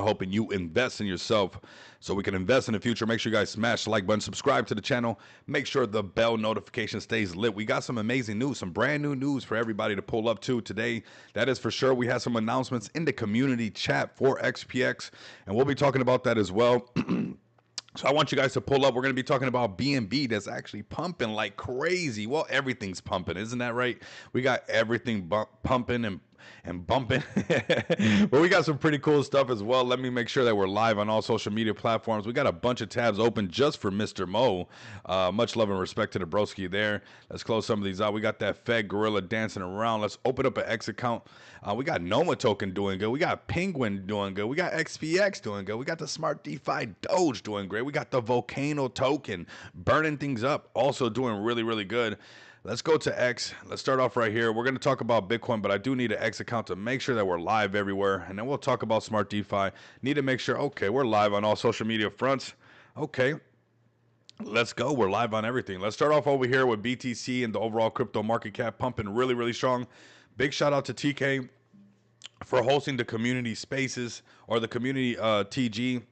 helping you invest in yourself so we can invest in the future. Make sure you guys smash the like button, subscribe to the channel, make sure the bell notification stays lit. We got some amazing news, some brand new news for everybody to pull up to today. That is for sure. We have some announcements in the community chat for XPX, and we'll be talking about that as well. So I want you guys to pull up. We're going to be talking about BNB that's actually pumping like crazy. Well, everything's pumping, isn't that right? We got everything pumping and bumping. But we got some pretty cool stuff as well. Let me make sure that we're live on all social media platforms. We got a bunch of tabs open just for Mr. Mo. Much love and respect to the broski there. Let's close some of these out. We got that Fed Gorilla dancing around. Let's open up an X account. We got Noma Token doing good. We got Penguin doing good. We got XPX doing good. We got the Smart DeFi Doge doing great. We got the Volcano Token burning things up, also doing really, really good. Let's go to X. Let's start off right here. We're going to talk about Bitcoin, but I do need an X account to make sure that we're live everywhere. And then we'll talk about Smart DeFi. Need to make sure, okay, we're live on all social media fronts. Okay, let's go. We're live on everything. Let's start off over here with BTC and the overall crypto market cap pumping really, really strong. Big shout out to TK for hosting the community spaces or the community TG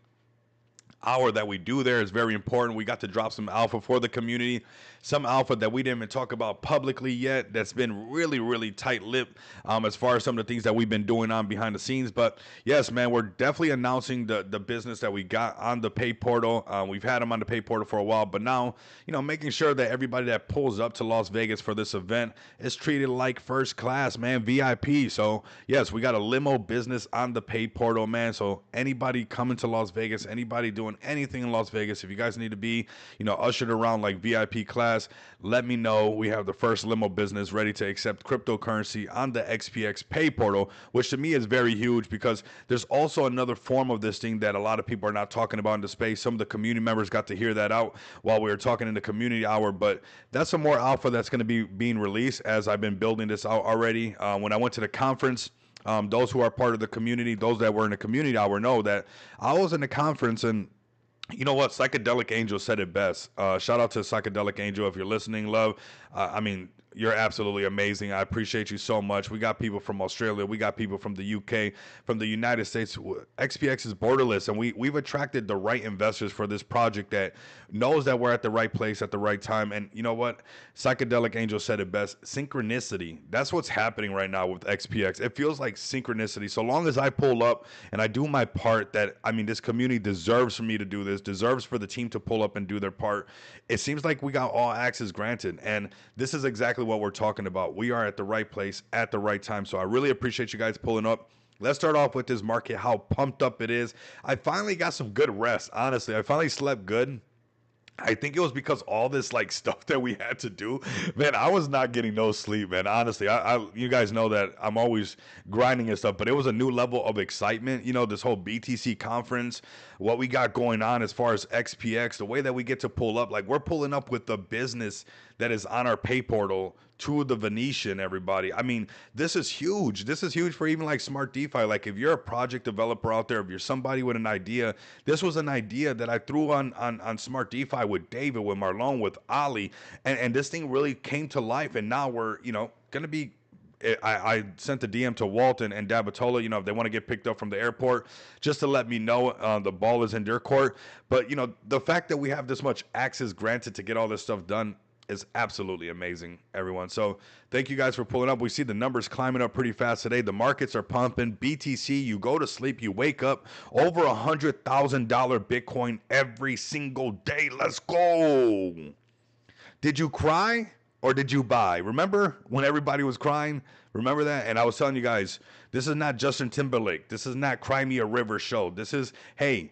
hour that we do there is very important. We got to drop some alpha for the community, some alpha that we didn't even talk about publicly yet. That's been really, really tight-lipped as far as some of the things that we've been doing on behind the scenes. But yes, man, we're definitely announcing the business that we got on the pay portal. We've had them on the pay portal for a while, but now, you know, making sure that everybody that pulls up to Las Vegas for this event is treated like first class, man, VIP. So yes, we got a limo business on the pay portal, man. So anybody coming to Las Vegas, anybody doing anything in Las Vegas, if you guys need to be, you know, ushered around like VIP class, let me know. We have the first limo business ready to accept cryptocurrency on the XPX pay portal, which to me is very huge because there's also another form of this thing that a lot of people are not talking about in the space. Some of the community members got to hear that out while we were talking in the community hour, but that's some more alpha that's going to be being released as I've been building this out already. When I went to the conference, those who are part of the community, those that were in the community hour know that I was in the conference, and you know what? Psychedelic Angel said it best. Shout out to Psychedelic Angel if you're listening, love. I mean, you're absolutely amazing. I appreciate you so much. We got people from Australia. We got people from the UK, from the United States. XPX is borderless, and we've attracted the right investors for this project that knows that we're at the right place at the right time. And you know what? Psychedelic Angel said it best. Synchronicity. That's what's happening right now with XPX. It feels like synchronicity. So long as I pull up and I do my part, that, I mean, this community deserves for me to do this, deserves for the team to pull up and do their part. It seems like we got all access granted. And this is exactly what we're talking about. We are at the right place at the right time. So I really appreciate you guys pulling up. Let's start off with this market, how pumped up it is. I finally got some good rest. Honestly, I finally slept good. I think it was because all this like stuff that we had to do, man. I was not getting no sleep, man. Honestly, you guys know that I'm always grinding and stuff, but it was a new level of excitement. You know, this whole BTC conference, what we got going on as far as XPX, the way that we get to pull up, like we're pulling up with the business that is on our pay portal to the Venetian, everybody. I mean, this is huge. This is huge for even like Smart DeFi. Like if you're a project developer out there, if you're somebody with an idea, this was an idea that I threw on Smart DeFi with David, with Marlon, with Ali, and this thing really came to life. And now we're, you know, gonna be, I sent a DM to Walton and Dabatola, you know, if they want to get picked up from the airport, just to let me know the ball is in their court. But, you know, the fact that we have this much access granted to get all this stuff done is absolutely amazing, everyone. So thank you guys for pulling up. We see the numbers climbing up pretty fast today. The markets are pumping. BTC, you go to sleep, you wake up, over $100,000 Bitcoin every single day. Let's go. Did you cry or did you buy? Remember when everybody was crying? Remember that? And I was telling you guys, this is not Justin Timberlake. This is not Cry Me a River show. This is, hey,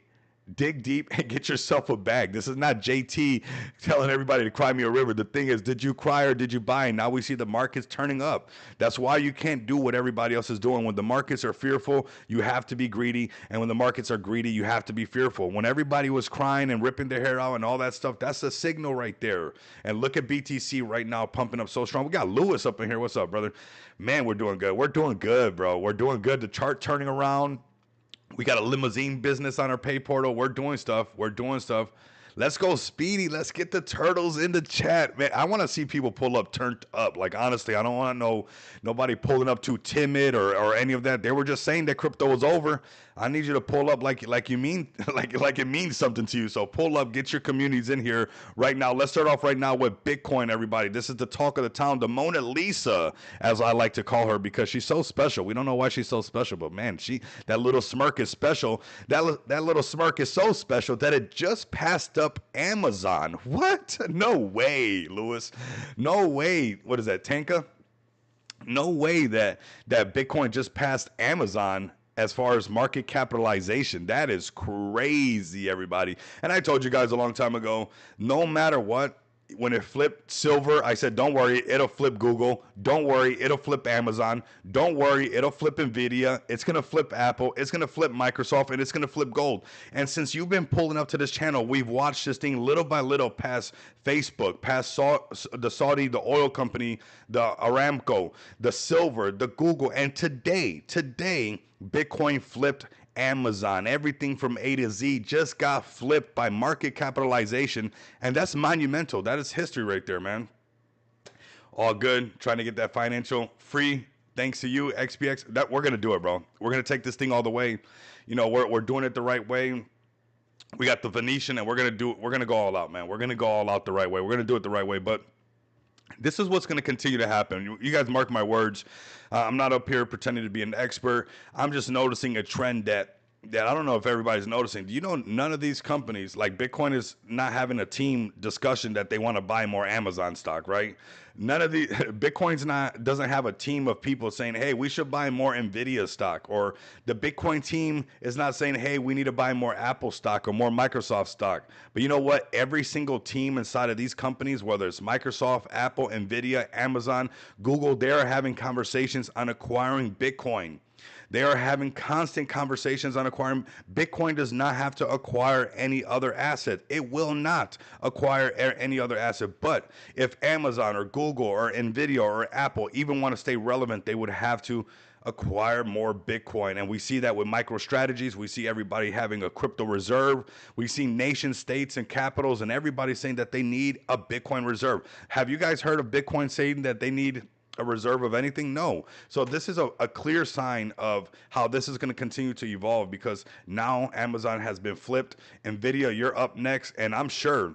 dig deep and get yourself a bag. This is not JT telling everybody to cry me a river. The thing is, did you cry or did you buy? And now we see the markets turning up. That's why you can't do what everybody else is doing. When the markets are fearful, you have to be greedy. And when the markets are greedy, you have to be fearful. When everybody was crying and ripping their hair out and all that stuff, that's a signal right there. And look at BTC right now pumping up so strong. We got Lewis up in here. What's up, brother? Man, we're doing good. We're doing good, bro. We're doing good. The chart turning around. We got a limousine business on our pay portal. We're doing stuff. We're doing stuff. Let's go, Speedy. Let's get the turtles in the chat, man. I want to see people pull up turned up. Like, honestly, I don't want to know nobody pulling up too timid or any of that. They were just saying that crypto was over. I need you to pull up like you mean like it means something to you. So pull up, get your communities in here right now. Let's start off right now with Bitcoin, everybody. This is the talk of the town, the Mona Lisa, as I like to call her, because she's so special. We don't know why she's so special, but man, that little smirk is special. That little smirk is so special that it just passed up Amazon. What? No way, Lewis. No way. What is that, Tanka? No way that Bitcoin just passed Amazon as far as market capitalization. That is crazy, everybody. And I told you guys a long time ago, no matter what, when it flipped silver, I said, don't worry, it'll flip Google. Don't worry, it'll flip Amazon. Don't worry, it'll flip Nvidia. It's going to flip Apple. It's going to flip Microsoft, and it's going to flip gold. And since you've been pulling up to this channel, we've watched this thing little by little past Facebook, past the Saudi, the oil company, the Aramco, the silver, the Google. And today, Bitcoin flipped Amazon. Everything from A to Z just got flipped by market capitalization, and that's monumental. That is history right there, man. All good. Trying to get that financial free. Thanks to you, XPX. That we're gonna do it, bro. We're gonna take this thing all the way. You know, we're doing it the right way. We got the Venetian, and we're gonna go all out, man. We're gonna go all out the right way. We're gonna do it the right way, but this is what's going to continue to happen. You guys mark my words. I'm not up here pretending to be an expert. I'm just noticing a trend that I don't know if everybody's noticing. Do you know none of these companies, like Bitcoin, is not having a team discussion that they want to buy more Amazon stock, right? None of the doesn't have a team of people saying, hey, we should buy more Nvidia stock, or the Bitcoin team is not saying, hey, we need to buy more Apple stock or more Microsoft stock. But you know what? Every single team inside of these companies, whether it's Microsoft, Apple, Nvidia, Amazon, Google, they're having conversations on acquiring Bitcoin. They are having constant conversations on acquiring. Bitcoin does not have to acquire any other asset. It will not acquire any other asset. But if Amazon or Google or Nvidia or Apple even want to stay relevant, they would have to acquire more Bitcoin. And we see that with MicroStrategies. We see everybody having a crypto reserve. We see nation states and capitals and everybody saying that they need a Bitcoin reserve. Have you guys heard of Bitcoin saying that they need a reserve of anything? No. So this is a clear sign of how this is going to continue to evolve, because now Amazon has been flipped. Nvidia, you're up next, and I'm sure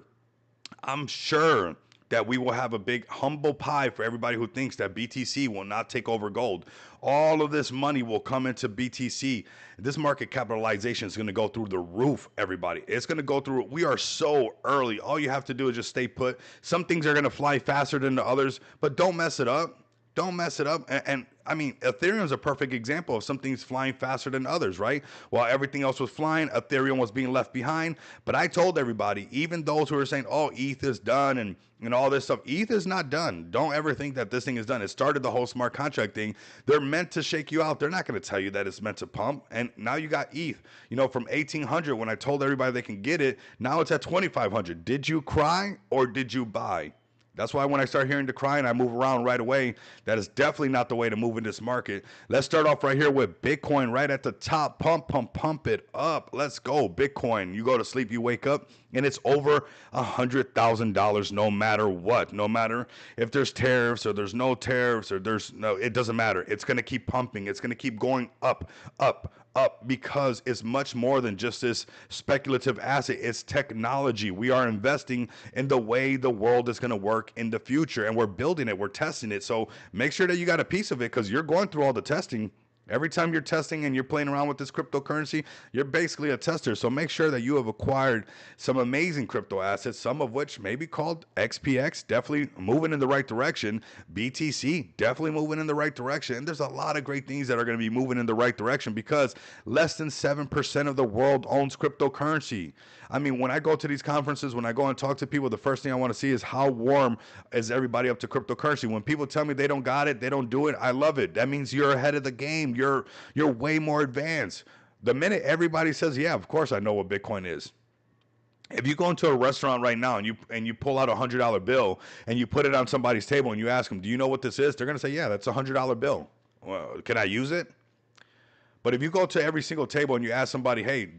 that we will have a big humble pie for everybody who thinks that BTC will not take over gold. All of this money will come into BTC. This market capitalization is going to go through the roof, everybody. It's going to go through. We are so early. All you have to do is just stay put. Some things are going to fly faster than the others, but don't mess it up. Don't mess it up. And I mean, Ethereum is a perfect example of something's flying faster than others, right? While everything else was flying, Ethereum was being left behind. But I told everybody, even those who are saying, oh, ETH is done and all this stuff, ETH is not done. Don't ever think that this thing is done. It started the whole smart contract thing. They're meant to shake you out. They're not going to tell you that it's meant to pump. And now you got ETH, you know, from 1,800 when I told everybody they can get it. Now it's at 2,500. Did you cry or did you buy? That's why when I start hearing the crying, I move around right away. That is definitely not the way to move in this market. Let's start off right here with Bitcoin right at the top. Pump it up. Let's go. Bitcoin. You go to sleep, you wake up, and it's over $100,000 no matter what. No matter if there's tariffs or there's no tariffs or it doesn't matter. It's going to keep pumping. It's going to keep going up, because it's much more than just this speculative asset. It's technology. We are investing in the way the world is going to work in the future, and we're building it. We're testing it. So make sure that you got a piece of it, because you're going through all the testing. Every time you're testing and you're playing around with this cryptocurrency, you're basically a tester. So make sure that you have acquired some amazing crypto assets, some of which may be called XPX, definitely moving in the right direction. BTC, definitely moving in the right direction. And there's a lot of great things that are going to be moving in the right direction, because less than 7% of the world owns cryptocurrency. I mean, when I go to these conferences, when I go and talk to people, the first thing I want to see is how warm is everybody up to cryptocurrency. When people tell me they don't got it, they don't do it, I love it. That means you're ahead of the game. You're way more advanced. The minute everybody says, yeah, of course I know what Bitcoin is. If you go into a restaurant right now and you pull out $100 bill and you put it on somebody's table and you ask them, do you know what this is? They're going to say, yeah, that's $100 bill. Well, can I use it? But if you go to every single table and you ask somebody, hey,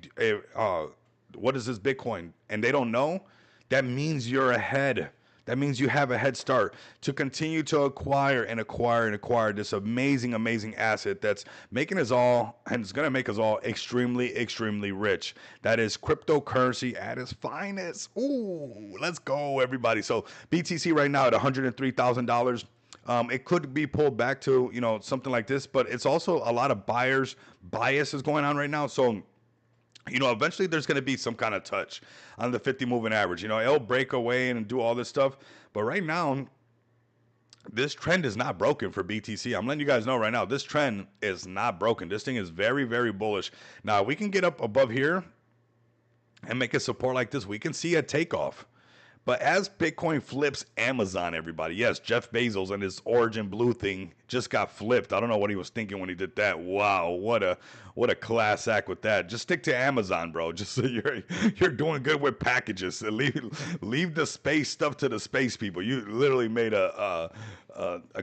what is this Bitcoin? And they don't know, that means you're ahead. That means you have a head start to continue to acquire and acquire and acquire this amazing, amazing asset that's making us all, and it's going to make us all extremely, extremely rich. That is cryptocurrency at its finest. Ooh, let's go, everybody. So BTC right now at $103,000. It could be pulled back to, something like this, but it's also a lot of buyers bias is going on right now. So eventually there's going to be some kind of touch on the 50 moving average. It'll break away and do all this stuff. But right now, this trend is not broken for BTC. I'm letting you guys know right now, this trend is not broken. This thing is very, very bullish. Now, we can get up above here and make a support like this. We can see a takeoff. But as Bitcoin flips Amazon, everybody, yes, Jeff Bezos and his Origin Blue thing just got flipped. I don't know what he was thinking when he did that. Wow, what a class act with that. Just stick to Amazon, bro. Just so you're doing good with packages. Leave the space stuff to the space people. You literally made a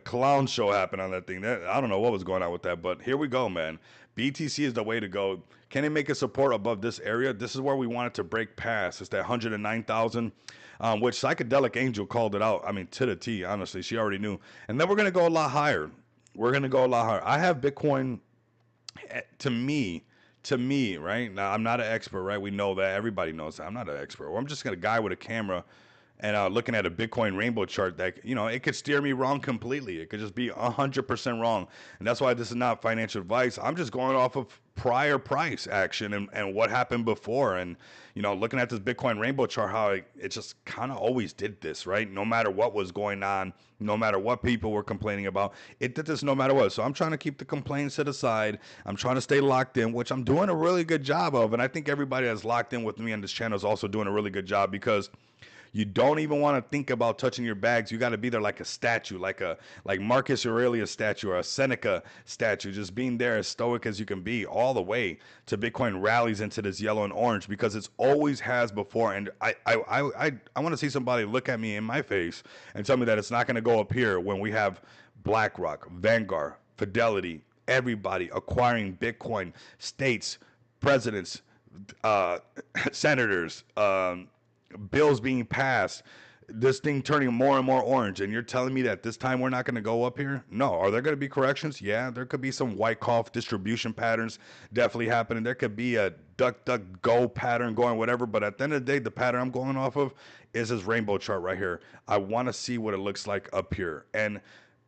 clown show happen on that thing. I don't know what was going on with that, but here we go, man. BTC is the way to go. Can it make a support above this area? This is where we want it to break past. It's that 109,000. Which Psychedelic Angel called it out. I mean, to the T, honestly. She already knew. And then we're going to go a lot higher. I have Bitcoin, to me, right? Now, I'm not an expert, right? We know that. Everybody knows that. I'm not an expert. Well, I'm just a guy with a camera and looking at a Bitcoin rainbow chart that, it could steer me wrong completely. It could just be 100% wrong. And that's why this is not financial advice. I'm just going off of prior price action and what happened before. And, looking at this Bitcoin rainbow chart, how it just kind of always did this, right? No matter what was going on, no matter what people were complaining about, it did this no matter what. So I'm trying to keep the complaints to the side. I'm trying to stay locked in, which I'm doing a really good job of. And I think everybody that's locked in with me on this channel is also doing a really good job, because you don't even want to think about touching your bags. You got to be there like a statue, like Marcus Aurelius statue or a Seneca statue, just being there as stoic as you can be all the way to Bitcoin rallies into this yellow and orange, because it's always has before. And I want to see somebody look at me in my face and tell me that it's not going to go up here when we have BlackRock, Vanguard, Fidelity, everybody acquiring Bitcoin, states, presidents, senators, bills being passed, this thing turning more and more orange, and you're telling me that this time we're not going to go up here? No. Are there going to be corrections? Yeah, there could be some Wyckoff distribution patterns definitely happening. There could be a duck, duck, go pattern going, whatever. But at the end of the day, the pattern I'm going off of is this rainbow chart right here. I want to see what it looks like up here. And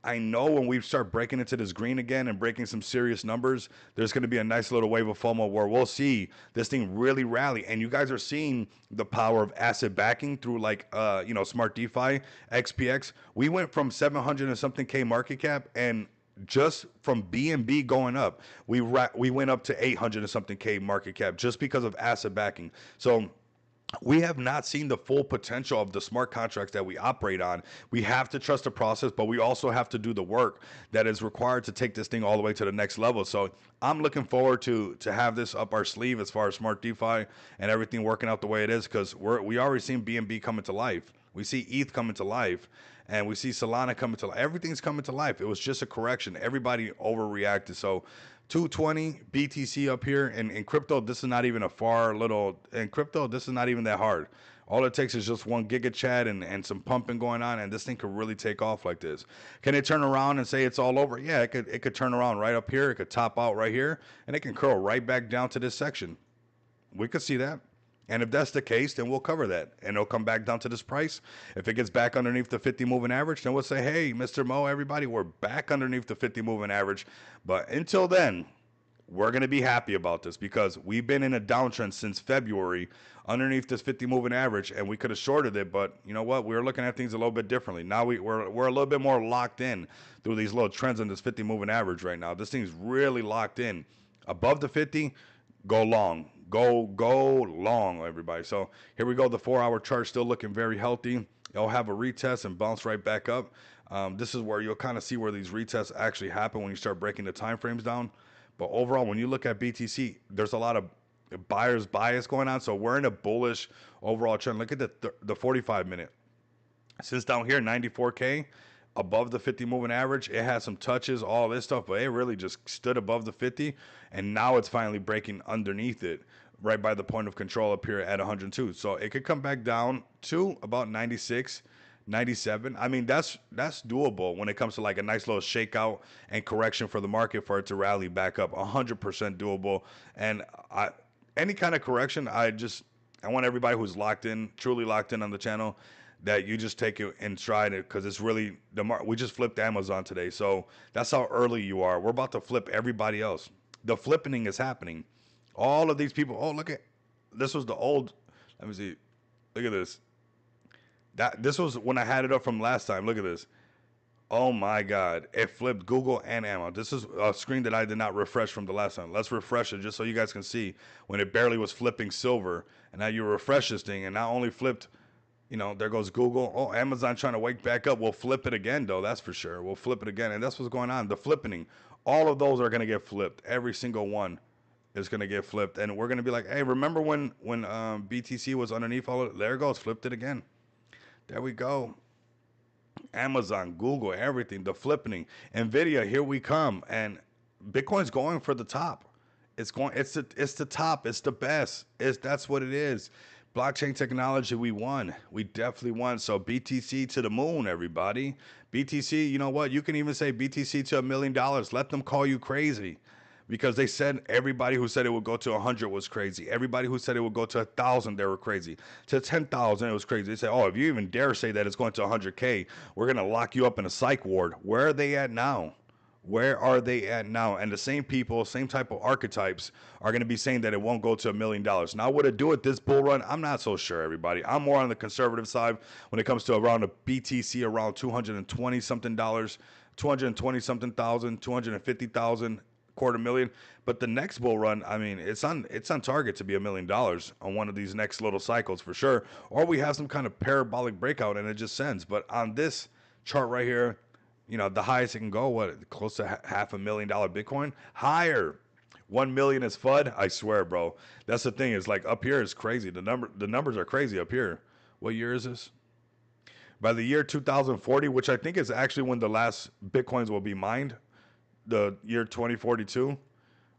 I know when we start breaking into this green again and breaking some serious numbers, there's going to be a nice little wave of FOMO where we'll see this thing really rally. And you guys are seeing the power of asset backing through Smart DeFi, XPX. We went from 700 and something K market cap, and just from BNB going up, we went up to 800 and something K market cap just because of asset backing. So we have not seen the full potential of the smart contracts that we operate on. We have to trust the process, but we also have to do the work that is required to take this thing all the way to the next level. So I'm looking forward to have this up our sleeve as far as Smart DeFi and everything working out the way it is, because we already seen BNB coming to life. We see ETH coming to life, and we see Solana coming to life. Everything's coming to life. It was just a correction. Everybody overreacted. So 220 BTC up here, and in crypto, this is not even a far little. In crypto, this is not even that hard. All it takes is just one giga chat and some pumping going on, and this thing could really take off like this. Can it turn around and say it's all over? Yeah, it could turn around right up here. It could top out right here, and it can curl right back down to this section. We could see that. And if that's the case, then we'll cover that, and it'll come back down to this price. If it gets back underneath the 50 moving average, then we'll say, hey, Mr. Mo, everybody, we're back underneath the 50 moving average. But until then, we're going to be happy about this, because we've been in a downtrend since February underneath this 50 moving average, and we could have shorted it. But you know what? We're looking at things a little bit differently. Now we're a little bit more locked in through these little trends on this 50 moving average right now. This thing's really locked in. Above the 50, go long. Go long, everybody. So here we go. The 4-hour chart still looking very healthy. It'll have a retest and bounce right back up. This is where you'll kind of see where these retests actually happen when you start breaking the time frames down. But overall, when you look at BTC, there's a lot of buyer's bias going on. So we're in a bullish overall trend. Look at the 45 minute. Since down here, 94K, above the 50 moving average, it has some touches, all this stuff, but it really just stood above the 50, and now it's finally breaking underneath it, right by the point of control up here at 102. So it could come back down to about 96, 97. I mean, that's doable when it comes to like a nice little shakeout and correction for the market for it to rally back up. 100% doable. And I, any kind of correction, I want everybody who's locked in, truly locked in on the channel, that you just take it and stride it because it's really we just flipped Amazon today, so that's how early you are. We're about to flip everybody else. The flipping is happening. All of these people. Oh, look at this was the old. Let me see. Look at this. This was when I had it up from last time. Look at this. Oh my God. It flipped Google and Amazon. This is a screen that I did not refresh from the last time. Let's refresh it just so you guys can see when it barely was flipping silver. And now you refresh this thing and not only flipped, there goes Google. Oh, Amazon trying to wake back up. We'll flip it again, though. That's for sure. We'll flip it again. And that's what's going on. The flipping. All of those are going to get flipped. Every single one is going to get flipped. And we're going to be like, hey, remember when BTC was underneath all of it? There it goes. Flipped it again. There we go. Amazon, Google, everything, the flipping, Nvidia, here we come, and Bitcoin's going for the top. It's the top. It's the best. That's what it is. Blockchain technology, we won. We definitely won. So BTC to the moon, everybody. BTC, you know what? You can even say BTC to $1 million. Let them call you crazy. Because they said everybody who said it would go to 100 was crazy. Everybody who said it would go to 1,000, they were crazy. To 10,000, it was crazy. They said, oh, if you even dare say that it's going to 100K, we're going to lock you up in a psych ward. Where are they at now? Where are they at now? And the same people, same type of archetypes are going to be saying that it won't go to $1 million. Now, would it do it this bull run? I'm not so sure, everybody. I'm more on the conservative side when it comes to around a BTC around 220 something dollars, 220 something thousand, 250,000. Quarter million, but the next bull run, I mean, it's on target to be $1 million on one of these next little cycles for sure, or we have some kind of parabolic breakout and it just sends. But on this chart right here, the highest it can go, close to $500,000 Bitcoin, higher. 1 million is FUD. I swear, bro. That's the thing. Is like up here is crazy. The numbers are crazy up here. What year is this? By the year 2040, which I think is actually when the last Bitcoins will be mined. The year 2042,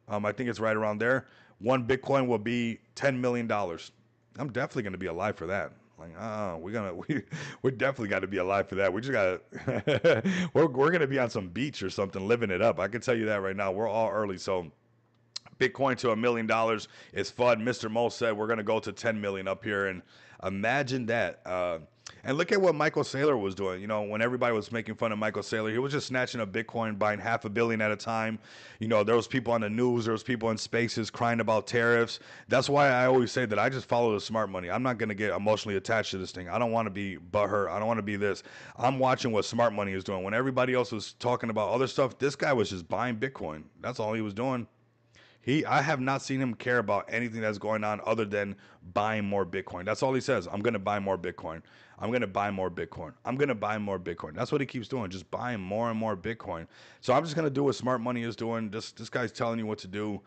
I think it's right around there. One Bitcoin will be $10 million. I'm definitely going to be alive for that. Like, we're definitely got to be alive for that. We just got to, we're going to be on some beach or something, living it up. I can tell you that right now. We're all early. So Bitcoin to $1 million is fun. Mr. Mo said we're going to go to 10 million up here. And imagine that. And look at what Michael Saylor was doing. When everybody was making fun of Michael Saylor, he was just snatching up Bitcoin, buying $500 million at a time. There was people on the news, there was people in spaces crying about tariffs. That's why I always say that I just follow the smart money. I'm not going to get emotionally attached to this thing. I don't want to be butthurt. I don't want to be this. I'm watching what smart money is doing. When everybody else was talking about other stuff, this guy was just buying Bitcoin. That's all he was doing. I have not seen him care about anything that's going on other than buying more Bitcoin. That's all he says. I'm going to buy more Bitcoin. I'm going to buy more Bitcoin. I'm going to buy more Bitcoin. That's what he keeps doing, just buying more and more Bitcoin. So I'm just going to do what smart money is doing. This guy's telling you what to do.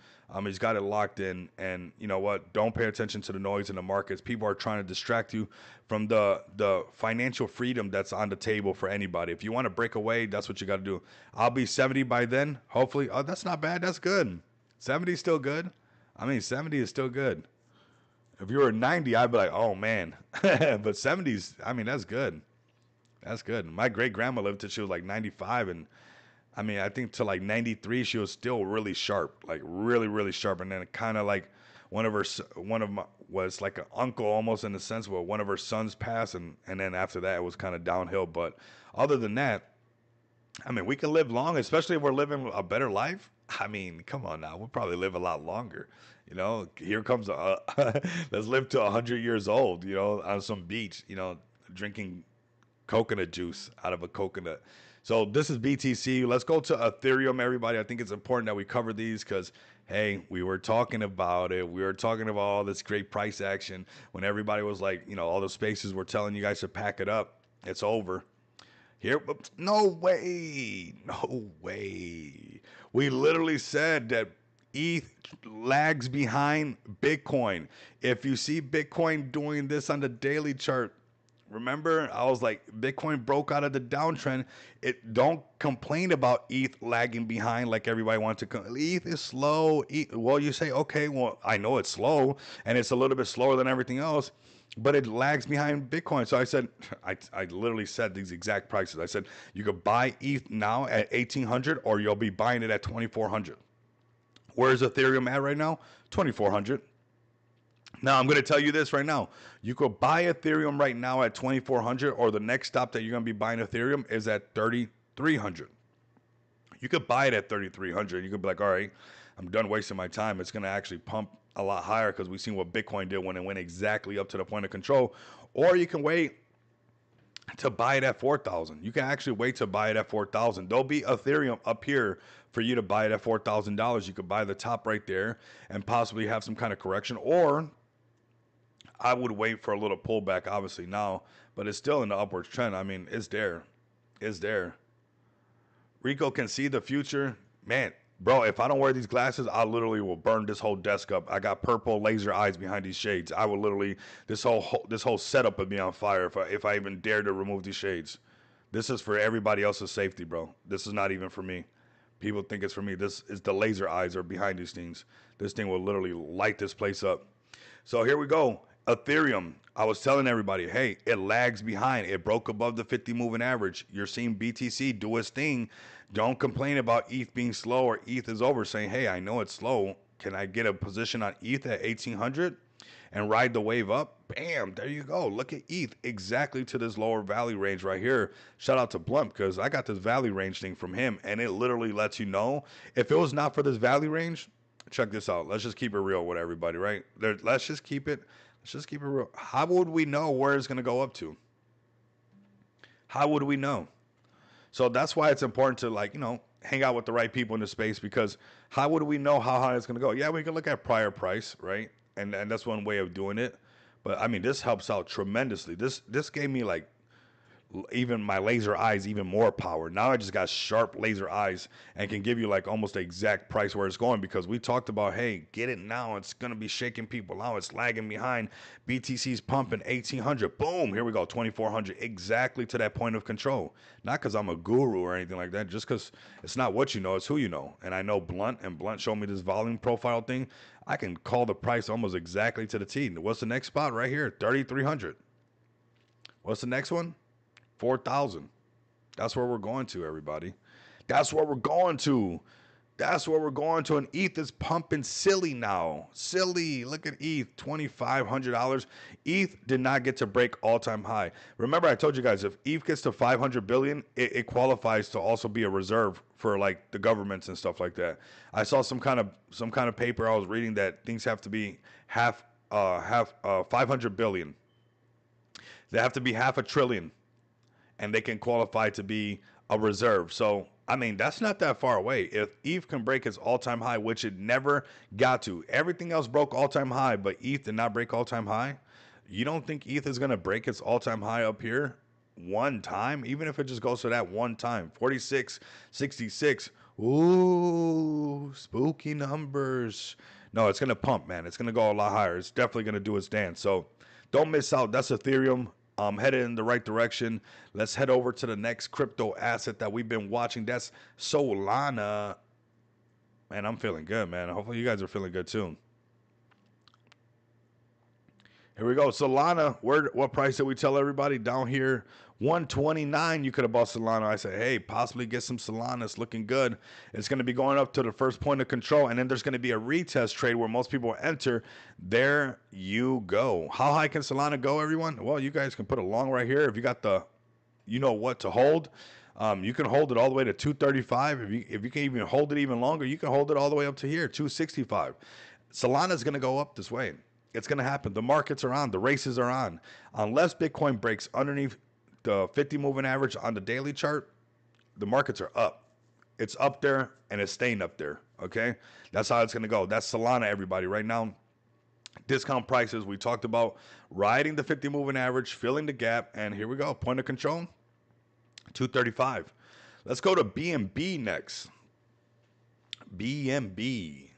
He's got it locked in. And you know what? Don't pay attention to the noise in the markets. People are trying to distract you from the financial freedom that's on the table for anybody. If you want to break away, that's what you got to do. I'll be 70 by then, hopefully. Oh, that's not bad. That's good. 70 is still good. 70 is still good. If you were 90, I'd be like, oh man. But 70s, that's good. That's good. My great grandma lived till she was like 95, and I think till like 93, she was still really sharp, like really, really sharp. And then kind of like was like an uncle almost in the sense where one of her sons passed, and then after that it was kind of downhill. But other than that, we can live long, especially if we're living a better life. Come on now. We'll probably live a lot longer. Here comes let's live to 100 years old, on some beach, drinking coconut juice out of a coconut. So this is BTC. Let's go to Ethereum, everybody. I think it's important that we cover these because, hey, we were talking about it. We were talking about all this great price action when everybody was like, all the spaces were telling you guys to pack it up. It's over. Here, no way. We literally said that ETH lags behind Bitcoin. If you see Bitcoin doing this on the daily chart, Remember, I was like, Bitcoin broke out of the downtrend. It don't complain about ETH lagging behind like everybody wants to. ETH is slow. Well, you say, okay, well, I know it's slow and it's a little bit slower than everything else, but it lags behind Bitcoin. So I said, I literally said these exact prices. I said, you could buy ETH now at 1,800 or you'll be buying it at 2,400. Where's Ethereum at right now? 2,400. Now, I'm going to tell you this right now. You could buy Ethereum right now at 2,400, or the next stop that you're going to be buying Ethereum is at 3,300. You could buy it at 3,300. You could be like, all right, I'm done wasting my time. It's going to actually pump a lot higher because we've seen what Bitcoin did when it went exactly up to the point of control. Or you can wait to buy it at 4,000. You can actually wait to buy it at 4,000. There'll be Ethereum up here for you to buy it at $4,000. You could buy the top right there and possibly have some kind of correction, or I would wait for a little pullback, obviously now, but it's still in the upward trend. I mean, it's there. It's there. Rico can see the future. Man, bro, if I don't wear these glasses, I literally will burn this whole desk up. I got purple laser eyes behind these shades. I will literally, this whole setup would be on fire if I even dare to remove these shades. This is for everybody else's safety, bro. This is not even for me. People think it's for me. This is the laser eyes are behind these things. This thing will literally light this place up. So here we go. Ethereum. I was telling everybody, hey, it lags behind. It broke above the 50 moving average. You're seeing BTC do its thing. Don't complain about ETH being slow or ETH is over. Saying, hey, I know it's slow. Can I get a position on ETH at 1,800 and ride the wave up? Bam, there you go. Look at ETH exactly to this lower valley range right here. Shout out to Blunt because I got this valley range thing from him, and it literally lets you know if it was not for this valley range. Check this out. Let's just keep it real with everybody, right? Let's just keep it. Let's just keep it real. How would we know where it's going to go up to? How would we know? So that's why it's important to, like, hang out with the right people in the space, because how would we know how high it's going to go? Yeah, we can look at prior price, right? And that's one way of doing it. But I mean, this helps out tremendously. This gave me like even my laser eyes even more power. Now I just got sharp laser eyes and can give you like almost the exact price where it's going, because we talked about, hey, get it now. It's going to be shaking people out. It's lagging behind. BTC's pumping 1,800. Boom. Here we go. 2,400. Exactly to that point of control. Not because I'm a guru or anything like that. Just because it's not what you know. It's who you know. And I know Blunt, and Blunt showed me this volume profile thing. I can call the price almost exactly to the T. What's the next spot right here? 3,300. What's the next one? 4,000. That's where we're going to, everybody. That's where we're going to. That's where we're going to. And ETH is pumping silly now. Silly. Look at ETH, $2,500. ETH did not get to break all-time high. Remember, I told you guys, if ETH gets to 500 billion, it qualifies to also be a reserve for like the governments and stuff like that. I saw some kind of paper I was reading that things have to be half 500 billion. They have to be half a trillion, and they can qualify to be a reserve. So, I mean, that's not that far away. If ETH can break its all-time high, which it never got to, everything else broke all-time high, but ETH did not break all-time high. You don't think ETH is going to break its all-time high up here one time? Even if it just goes to that one time, 46.66. Ooh, spooky numbers. No, it's going to pump, man. It's going to go a lot higher. It's definitely going to do its dance. So don't miss out. That's Ethereum. Headed in the right direction. Let's head over to the next crypto asset that we've been watching. That's Solana. Man, I'm feeling good, man. Hopefully you guys are feeling good too. Here we go. Solana. What price did we tell everybody? Down here, 129. You could have bought Solana. I said, hey, possibly get some Solana. It's looking good. It's going to be going up to the first point of control, and then there's going to be a retest trade where most people enter. There you go. How high can Solana go, everyone? Well, you guys can put a long right here. If you got the, you know what to hold. You can hold it all the way to 235. If you can even hold it even longer, you can hold it all the way up to here, 265. Solana is going to go up this way. It's going to happen. The markets are on. The races are on. Unless Bitcoin breaks underneath the 50 moving average on the daily chart, the markets are up. It's up there and it's staying up there. Okay? That's how it's going to go. That's Solana, everybody. Right now, discount prices. We talked about riding the 50 moving average, filling the gap, and here we go. Point of control, 235. Let's go to BNB next. BNB.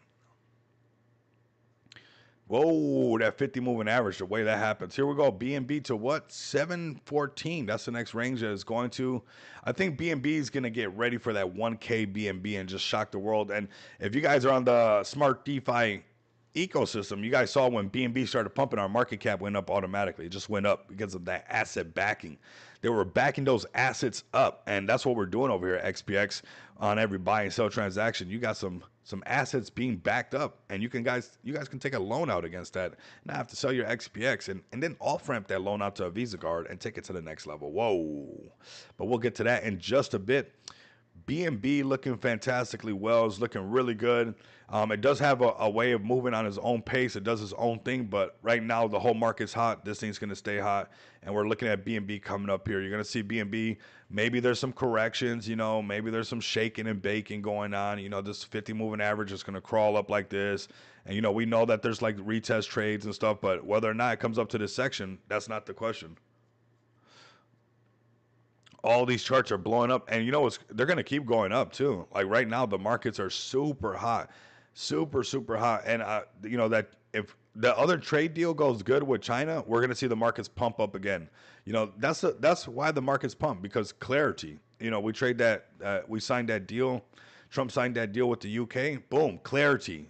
Whoa, that 50 moving average, the way that happens. Here we go. BNB to what? 714. That's the next range that it's going to. I think BNB is going to get ready for that 1K BNB and just shock the world. And if you guys are on the smart DeFi ecosystem, you guys saw when BNB started pumping, our market cap went up automatically. It just went up because of that asset backing. They were backing those assets up, and that's what we're doing over here at XPX on every buy and sell transaction. You got some assets being backed up, and you guys can take a loan out against that. Now have to sell your XPX and then off ramp that loan out to a Visa card and take it to the next level. Whoa! But we'll get to that in just a bit. BNB looking fantastically well. It's looking really good. It does have a way of moving on its own pace. It does its own thing, but right now the whole market's hot. This thing's going to stay hot, and we're looking at BNB coming up here. You're going to see BNB. Maybe there's some corrections, maybe there's some shaking and baking going on. This 50 moving average is going to crawl up like this. And, we know that there's like retest trades and stuff, but whether or not it comes up to this section, that's not the question. All these charts are blowing up, and they're going to keep going up too. Like right now the markets are super hot, super hot. And that if the other trade deal goes good with China, we're going to see the markets pump up again. That's why the markets pump, because clarity. We signed that deal. Trump signed that deal with the UK. Boom, clarity.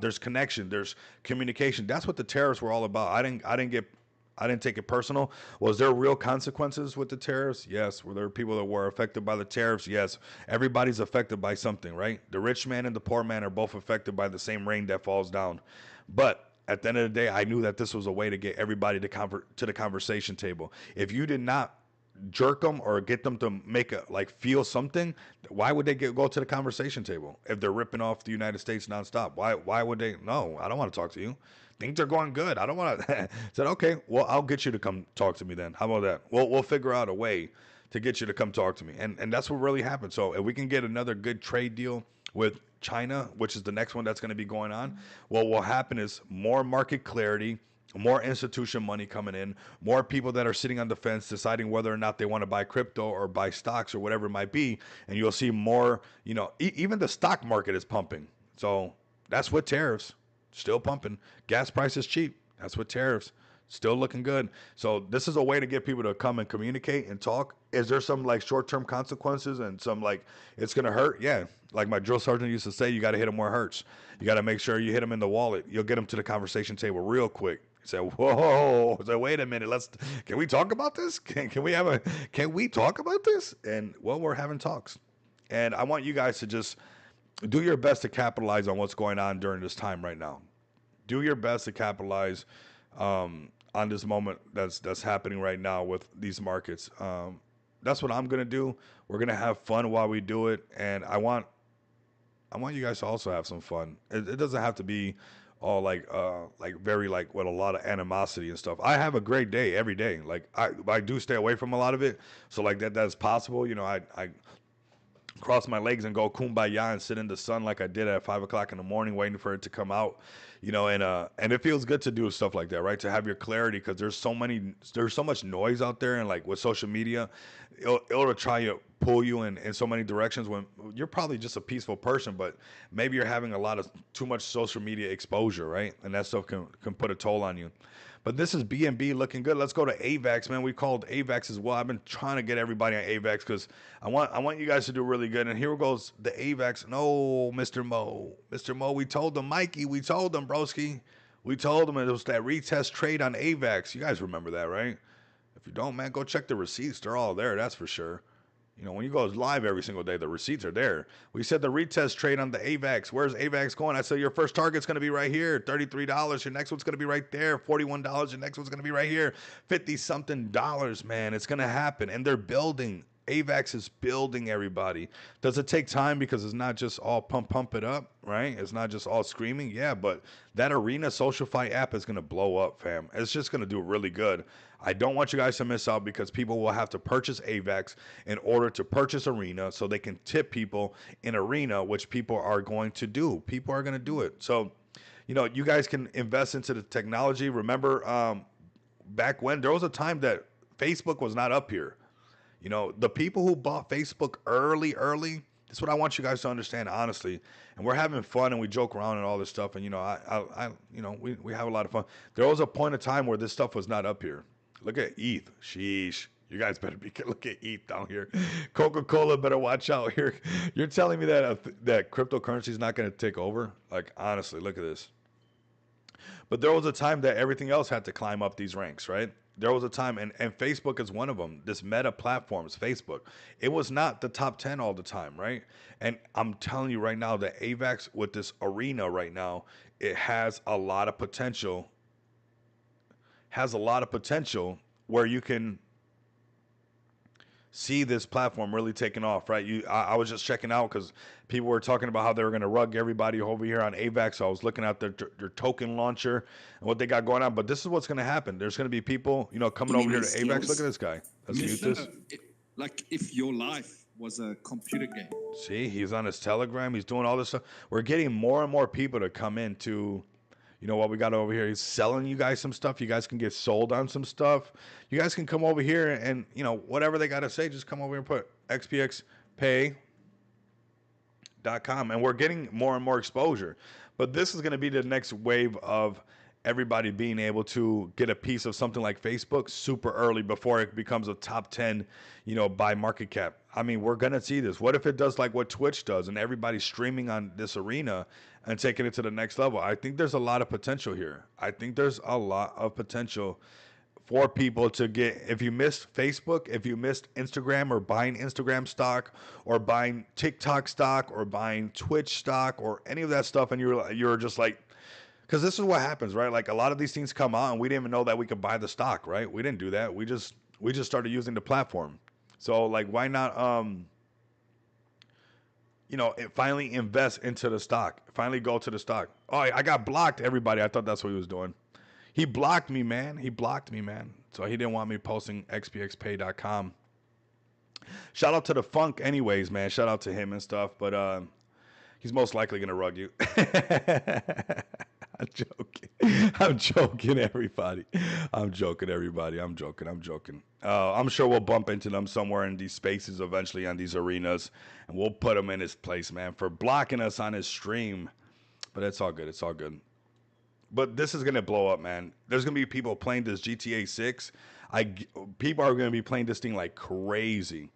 There's connection, there's communication. That's what the tariffs were all about. I didn't take it personal. Was there real consequences with the tariffs? Yes. Were there people that were affected by the tariffs? Yes. Everybody's affected by something, right? The rich man and the poor man are both affected by the same rain that falls down. But at the end of the day, I knew that this was a way to get everybody to the conversation table. If you did not jerk them or get them to feel something, why would they go to the conversation table if they're ripping off the United States nonstop? Why would they? No, I don't want to talk to you. Things are going good. I don't want to. Said, okay, well, I'll get you to come talk to me then. How about that? We'll figure out a way to get you to come talk to me. And that's what really happened. So if we can get another good trade deal with China, which is the next one that's going to be going on, what will happen is more market clarity, more institution money coming in, more people that are sitting on the fence deciding whether or not they want to buy crypto or buy stocks or whatever it might be. And you'll see more, even the stock market is pumping. So that's with tariffs. Still pumping. Gas prices cheap. That's what tariffs. Still looking good. So this is a way to get people to come and communicate and talk. Is there some short-term consequences and some it's going to hurt? Yeah. Like my drill sergeant used to say, you got to hit them where it hurts. You got to make sure you hit them in the wallet. You'll get them to the conversation table real quick. Say, whoa, say, wait a minute. Can we talk about this? Can we talk about this? And we're having talks. And I want you guys to just do your best to capitalize on what's going on during this time right now. Do your best to capitalize on this moment that's happening right now with these markets. That's what I'm gonna do. We're gonna have fun while we do it, and I want you guys to also have some fun. It doesn't have to be all very with a lot of animosity and stuff. I have a great day every day. I do stay away from a lot of it, so that's possible. I cross my legs and go kumbaya and sit in the sun like I did at 5 o'clock in the morning, waiting for it to come out, and it feels good to do stuff like that, right? To have your clarity, because there's so much noise out there, and with social media, it'll try to pull you in so many directions when you're probably just a peaceful person, but maybe you're having a lot of too much social media exposure, right? And that stuff can put a toll on you. But this is BNB looking good. Let's go to AVAX, man. We called AVAX as well. I've been trying to get everybody on AVAX because I want you guys to do really good. And here goes the AVAX. No, Mr. Mo. Mr. Mo, we told them, Mikey, we told them, broski. We told them it was that retest trade on AVAX. You guys remember that, right? If you don't, man, go check the receipts. They're all there, that's for sure. When you go live every single day, the receipts are there. We said the retest trade on the AVAX. Where's AVAX going? I said your first target's going to be right here, $33. Your next one's going to be right there, $41. Your next one's going to be right here, $50-something, man. It's going to happen. And they're building. AVAX is building, everybody. Does it take time because it's not just all pump it up, right? It's not just all screaming. Yeah, but that Arena SocialFi app is going to blow up, fam. It's just going to do really good. I don't want you guys to miss out because people will have to purchase AVAX in order to purchase Arena so they can tip people in Arena, which people are going to do. People are going to do it. So, you guys can invest into the technology. Remember, back when there was a time that Facebook was not up here. The people who bought Facebook early, That's what I want you guys to understand, honestly. And we're having fun and we joke around and all this stuff. And we have a lot of fun. There was a point of time where this stuff was not up here. Look at ETH. Sheesh. You guys better be look at ETH down here. Coca-Cola better watch out here. You're telling me that that cryptocurrency is not going to take over? Like honestly, look at this. But there was a time that everything else had to climb up these ranks, right? There was a time, and Facebook is one of them. This Meta platforms, Facebook, it was not the top 10 all the time, right? And I'm telling you right now that AVAX with this arena right now, it has a lot of potential where you can see this platform really taking off, right? I was just checking out because people were talking about how they were going to rug everybody over here on AVAX. So I was looking at their token launcher and what they got going on. But this is what's going to happen. There's going to be people, coming over here to AVAX. Look at this guy. Let's mute this. Like if your life was a computer game. See, he's on his Telegram. He's doing all this stuff. We're getting more and more people to come into. You know what we got over here? He's selling you guys some stuff. You guys can get sold on some stuff. You guys can come over here and, whatever they got to say, just come over here and put xpxpay.com. And we're getting more and more exposure. But this is going to be the next wave of everybody being able to get a piece of something like Facebook super early before it becomes a top 10, by market cap. I mean, we're going to see this. What if it does like what Twitch does and everybody's streaming on this arena and taking it to the next level? I think there's a lot of potential here. I think there's a lot of potential for people to get, if you missed Facebook, if you missed Instagram or buying Instagram stock or buying TikTok stock or buying Twitch stock or any of that stuff, and you're just like, because this is what happens, right? Like a lot of these things come out and we didn't even know that we could buy the stock, right? We didn't do that. We just started using the platform. So like, why not, finally invest into the stock, finally go to the stock. Oh, I got blocked, everybody. I thought that's what he was doing. He blocked me, man. So he didn't want me posting xpxpay.com. Shout out to the Funk anyways, man. Shout out to him and stuff. But he's most likely going to rug you. I'm joking, everybody. I'm joking. I'm sure we'll bump into them somewhere in these spaces eventually on these arenas, and we'll put him in his place, man, for blocking us on his stream. But it's all good. But this is going to blow up, man. There's going to be people playing this GTA 6. People are going to be playing this thing like crazy.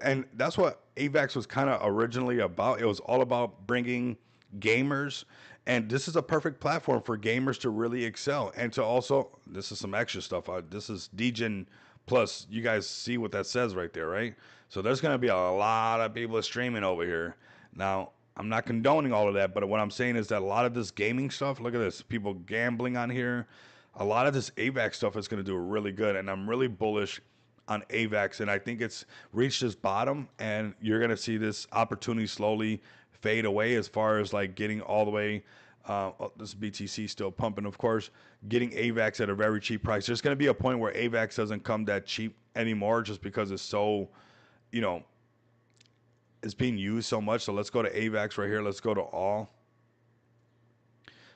And that's what AVAX was kind of originally about. It was all about bringing gamers, and this is a perfect platform for gamers to really excel and to also, this is some extra stuff. This is Degen Plus. You guys see what that says right there, right? So there's going to be a lot of people streaming over here. Now, I'm not condoning all of that, but what I'm saying is that a lot of this gaming stuff, look at this, people gambling on here, a lot of this AVAX stuff is going to do really good, and I'm really bullish on AVAX, and I think it's reached its bottom, and you're going to see this opportunity slowly fade away as far as like getting all the way, this BTC still pumping, of course, getting AVAX at a very cheap price. There's going to be a point where AVAX doesn't come that cheap anymore just because it's so, it's being used so much. So let's go to AVAX right here. Let's go to all.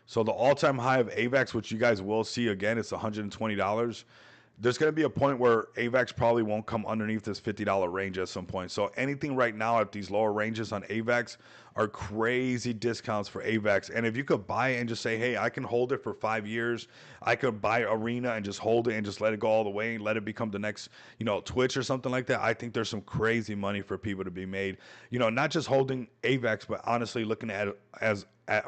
So the all-time high of AVAX, which you guys will see again, it's $120. There's going to be a point where AVAX probably won't come underneath this $50 range at some point. So anything right now at these lower ranges on AVAX are crazy discounts for AVAX. And if you could buy it and just say, hey, I can hold it for 5 years. I could buy Arena and just hold it and just let it go all the way and let it become the next, Twitch or something like that. I think there's some crazy money for people to be made. Not just holding AVAX, but honestly looking at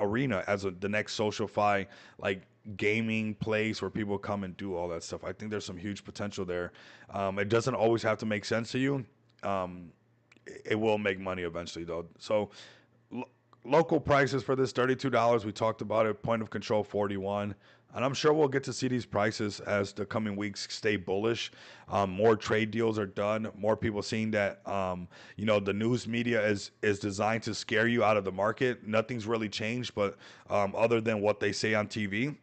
Arena as the next SocialFi, like gaming place where people come and do all that stuff. I think there's some huge potential there. It doesn't always have to make sense to you. It will make money eventually though. So local prices for this, $32. We talked about it. Point of control, 41. And I'm sure we'll get to see these prices as the coming weeks stay bullish. More trade deals are done. More people seeing that, the news media is designed to scare you out of the market. Nothing's really changed, but other than what they say on TV.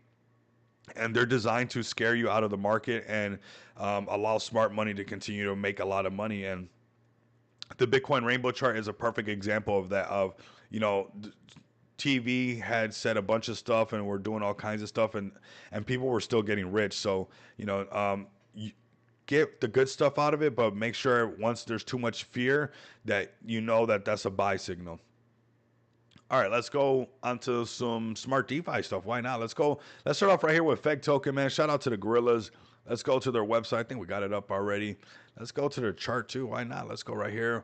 And they're designed to scare you out of the market and allow smart money to continue to make a lot of money. And the Bitcoin rainbow chart is a perfect example of that. TV had said a bunch of stuff and we're doing all kinds of stuff, and people were still getting rich. So, get the good stuff out of it, but make sure once there's too much fear that you know that that's a buy signal. All right, let's go onto some smart DeFi stuff. Why not? Let's go. Let's start off right here with Feg Token, man. Shout out to the Gorillas. Let's go to their website. I think we got it up already. Let's go to their chart too. Why not? Let's go right here.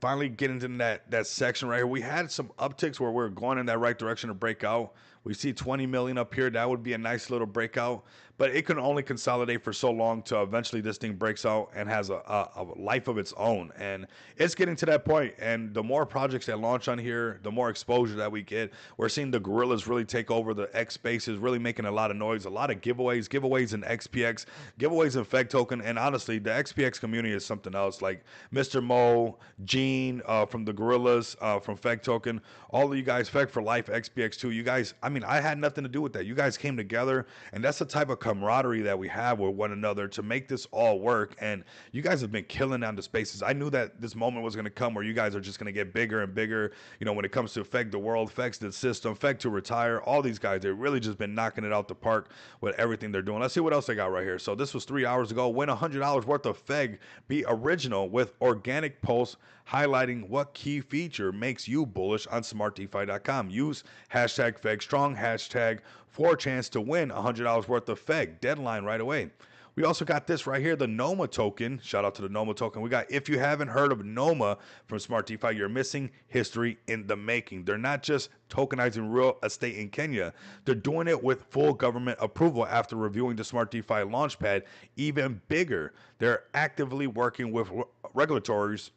Finally get into that section right here. We had some upticks where we're going in that right direction to break out. We see 20 million up here. That would be a nice little breakout, but it can only consolidate for so long to eventually this thing breaks out and has a life of its own. And it's getting to that point. And the more projects that launch on here, the more exposure that we get. We're seeing the Gorillas really take over the X spaces, really making a lot of noise, a lot of giveaways in XPX, giveaways in Feg Token. And honestly, the XPX community is something else. Like Mr. Mo, Gene from the Gorillas, from Feg Token, all of you guys, Feg for Life, XPX2, you guys, I mean, I had nothing to do with that. You guys came together, and that's the type of camaraderie that we have with one another to make this all work. And you guys have been killing down the spaces. I knew that this moment was going to come where you guys are just going to get bigger and bigger. You know, when it comes to Feg the World, Feg the System, Feg to Retire, all these guys, they've really just been knocking it out the park with everything they're doing. Let's see what else they got right here. So this was 3 hours ago. Win $100 worth of Feg. Be original with organic posts highlighting what key feature makes you bullish on smartdefi.com. Use hashtag FegStrong, hashtag for a chance to win $100 worth of Feg. Deadline right away. We also got this right here, the Noma token. Shout out to the Noma token. We got, if you haven't heard of Noma from Smart DeFi, you're missing history in the making. They're not just tokenizing real estate in Kenya. They're doing it with full government approval after reviewing the Smart DeFi launchpad. Even bigger, they're actively working with regulators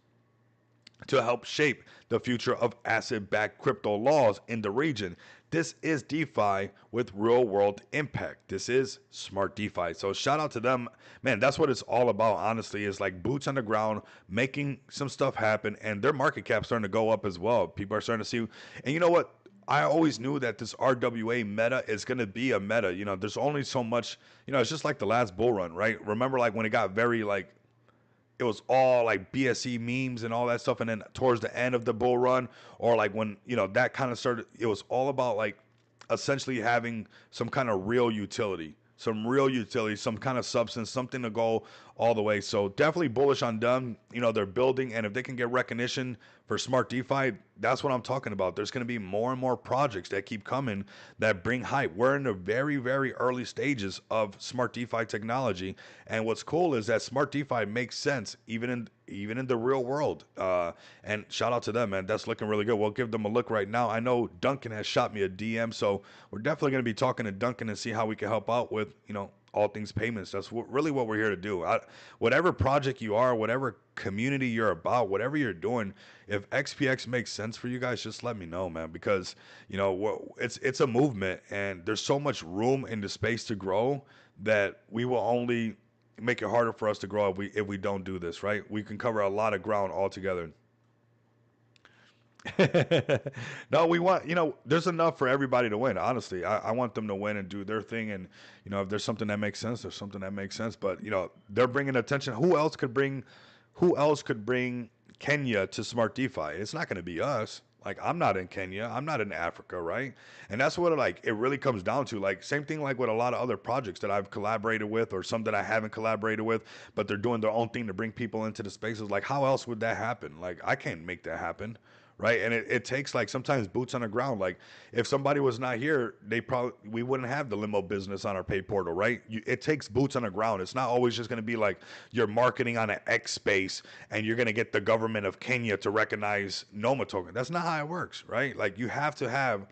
to help shape the future of asset-backed crypto laws in the region. This is DeFi with real-world impact. This is Smart DeFi. So shout out to them. Man, that's what it's all about, honestly, is like boots on the ground, making some stuff happen, and their market cap's starting to go up as well. People are starting to see. And you know what? I always knew that this RWA meta is going to be a meta. You know, there's only so much, you know, it's just like the last bull run, right? Remember, like, when it got very, like, it was all like BSE memes and all that stuff. And then towards the end of the bull run, or like when, you know, that kind of started, it was all about like essentially having some kind of real utility, some kind of substance, something to go all the way. So definitely bullish on them. You know, they're building, and if they can get recognition for Smart DeFi, that's what I'm talking about. There's going to be more and more projects that keep coming that bring hype. We're in the very, very early stages of Smart DeFi technology, and what's cool is that Smart DeFi makes sense even in the real world. And shout out to them, man. That's looking really good. We'll give them a look right now. I know Duncan has shot me a DM, so we're definitely going to be talking to Duncan and see how we can help out with, you know, all things payments. That's really what we're here to do. Whatever project you are, whatever community you're about, whatever you're doing, if XPX makes sense for you guys, just let me know, man, because, you know, it's a movement, and there's so much room in the space to grow that we will only make it harder for us to grow if we don't do this, right? We can cover a lot of ground altogether. No, we want, you know, there's enough for everybody to win. Honestly, I want them to win and do their thing. And, you know, if there's something that makes sense, there's something that makes sense. But, you know, they're bringing attention. Who else could bring Kenya to Smart DeFi? It's not going to be us. Like, I'm not in Kenya. I'm not in Africa, right? And that's what it really comes down to. Like, same thing like with a lot of other projects that I've collaborated with, or some that I haven't collaborated with, but they're doing their own thing to bring people into the spaces. Like, how else would that happen? Like, I can't make that happen. Right. And it takes like sometimes boots on the ground. Like if somebody was not here, we wouldn't have the limo business on our pay portal. Right. It takes boots on the ground. It's not always just going to be like you're marketing on an X space and you're going to get the government of Kenya to recognize Noma token. That's not how it works. Right. Like you have to have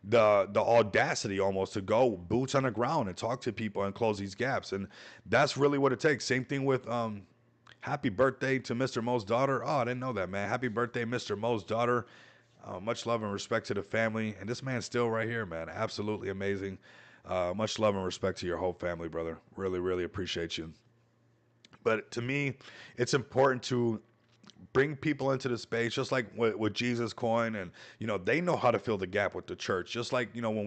the audacity almost to go boots on the ground and talk to people and close these gaps. And that's really what it takes. Same thing with happy birthday to Mr. Mo's daughter. Oh, I didn't know that, man. Happy birthday, Mr. Mo's daughter. Much love and respect to the family. And this man's still right here, man. Absolutely amazing. Much love and respect to your whole family, brother. Really, really appreciate you. But to me, it's important to bring people into the space, just like with Jesus Coin, and you know they know how to fill the gap with the church. Just like, you know, when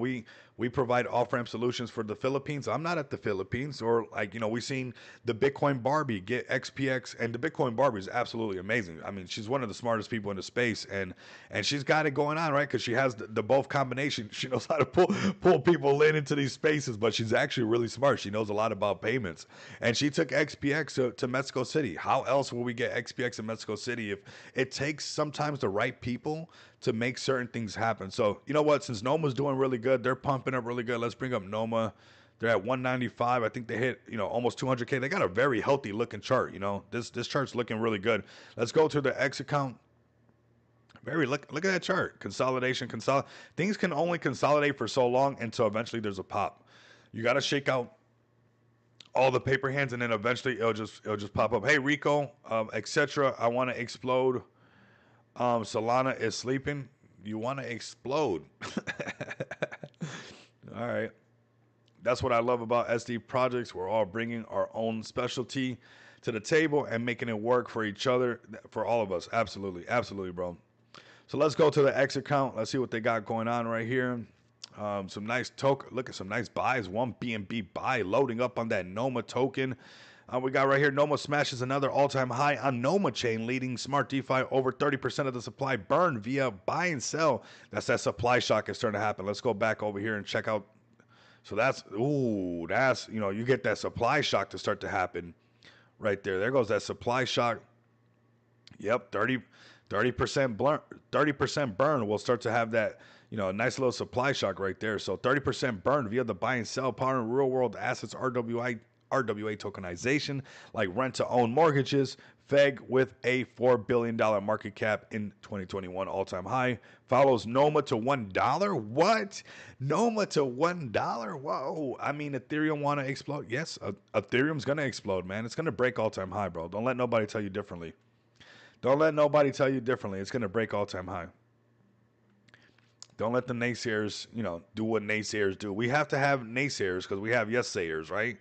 We provide off-ramp solutions for the Philippines. I'm not at the Philippines, or like, we've seen the Bitcoin Barbie get XPX, and the Bitcoin Barbie is absolutely amazing. I mean, she's one of the smartest people in the space, and she's got it going on, right? Because she has the both combination. She knows how to pull people into these spaces, but she's actually really smart. She knows a lot about payments, and she took XPX to Mexico City. How else will we get XPX in Mexico City if it takes sometimes the right people to make certain things happen? So you know what? Since Noma's doing really good, they're pumping up really good. Let's bring up Noma. They're at 195. I think they hit almost 200K. They got a very healthy looking chart. This chart's looking really good. Let's go to the X account. Look at that chart. Consolidation. Things can only consolidate for so long until eventually there's a pop. You got to shake out all the paper hands, and then eventually it'll just pop up. Hey Rico, etc. I want to explode. Solana is sleeping. You want to explode. All right. That's what I love about SD projects. We're all bringing our own specialty to the table and making it work for each other, for all of us. Absolutely. Absolutely, bro. So let's go to the X account. Let's see what they got going on right here. Some nice token. Look at some nice buys. One BNB buy loading up on that Noma token. We got right here, Noma smashes another all-time high on Noma chain, leading Smart DeFi over 30% of the supply burn via buy and sell. That's that supply shock is starting to happen. Let's go back over here and check out. So that's you get that supply shock to start to happen right there. There goes that supply shock. Yep, 30% burn. We'll start to have that, a nice little supply shock right there. So 30% burn via the buy and sell power in real world assets, RWA tokenization, like rent-to-own mortgages. FEG with a $4 billion market cap in 2021 all-time high. Follows Noma to $1. What? Noma to $1? Whoa. I mean, Ethereum want to explode? Yes, Ethereum's going to explode, man. It's going to break all-time high, bro. Don't let nobody tell you differently. It's going to break all-time high. Don't let the naysayers, do what naysayers do. We have to have naysayers because we have yes-sayers, right?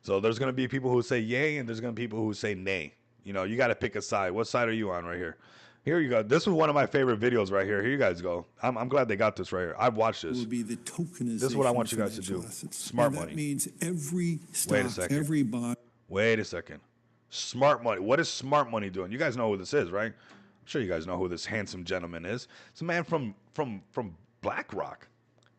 So there's going to be people who say yay, and there's going to be people who say nay. You got to pick a side. What side are you on right here? Here you go. This was one of my favorite videos right here. Here you guys go. I'm glad they got this right here. I've watched this. Will be the tokenization. This is what I want you guys to do. Assets. Smart and money. That means every stock, every bond. Wait a second. Smart money. What is smart money doing? You guys know who this is, right? I'm sure you guys know who this handsome gentleman is. It's a man from BlackRock.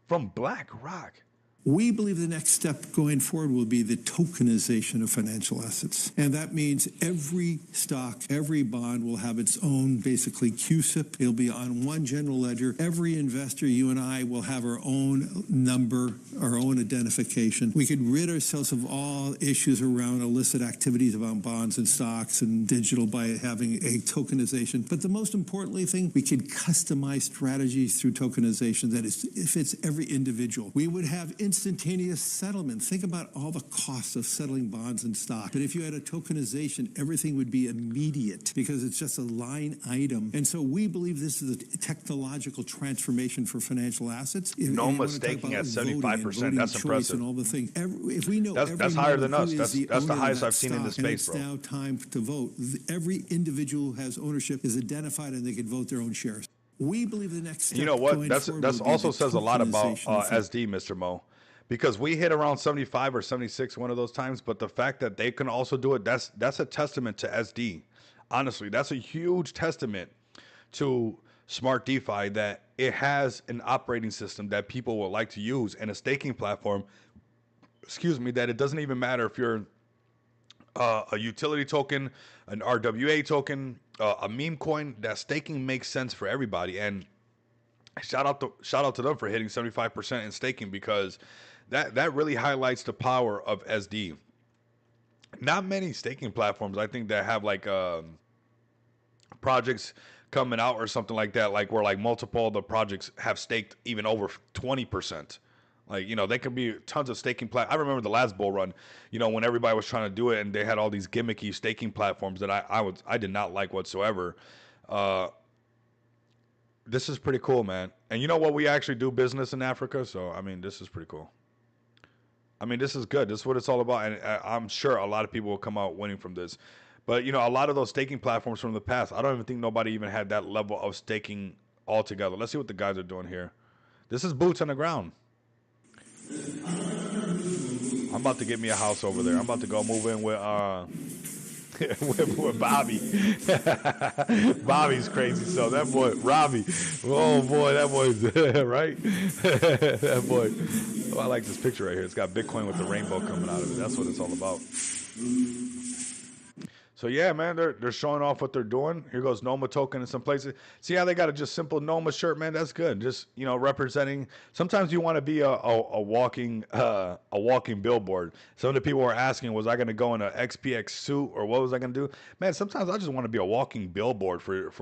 From BlackRock. We believe the next step going forward will be the tokenization of financial assets. And that means every stock, every bond will have its own, basically, CUSIP. It'll be on one general ledger. Every investor, you and I, will have our own number, our own identification. We could rid ourselves of all issues around illicit activities about bonds and stocks and digital by having a tokenization. But the most importantly thing, we could customize strategies through tokenization that fits every individual. We would have instantaneous settlement. Think about all the costs of settling bonds and stock. But if you had a tokenization, everything would be immediate because it's just a line item. And so we believe this is a technological transformation for financial assets. Noma staking at 75%. That's impressive. And all the things. If we know that's higher than us. That's the highest I've seen in this space, bro. It's now time to vote. Every individual who has ownership is identified and they can vote their own shares. We believe the next step. You know what? That's also says a lot about SD, Mr. Mo. Because we hit around 75 or 76 one of those times, but the fact that they can also do it, that's a testament to SD. Honestly, that's a huge testament to Smart DeFi that it has an operating system that people will like to use and a staking platform, that it doesn't even matter if you're a utility token, an RWA token, a meme coin, that staking makes sense for everybody. And shout out to them for hitting 75% in staking, because that really highlights the power of SD. Not many staking platforms, I think, that have like projects coming out or something like that, like where like multiple of the projects have staked even over 20%. Like, they could be tons of staking I remember the last bull run, when everybody was trying to do it and they had all these gimmicky staking platforms that I did not like whatsoever. This is pretty cool, man. And you know what? We actually do business in Africa, so I mean, this is pretty cool. I mean, this is good. This is what it's all about, and I'm sure a lot of people will come out winning from this. But, a lot of those staking platforms from the past, I don't even think nobody even had that level of staking altogether. Let's see what the guys are doing here. This is boots on the ground. I'm about to get me a house over there. I'm about to go move in with with Bobby. Bobby's crazy. So that boy, Robbie. Oh boy, that boy's right. That boy. Oh, I like this picture right here. It's got Bitcoin with the rainbow coming out of it. That's what it's all about. So yeah, man, they're showing off what they're doing. Here goes Noma token in some places. See how they got a just simple Noma shirt, man? That's good. Just, you know, representing. Sometimes you want to be a walking billboard. Some of the people were asking, was I going to go in an XPX suit or what was I going to do? Man, sometimes I just want to be a walking billboard for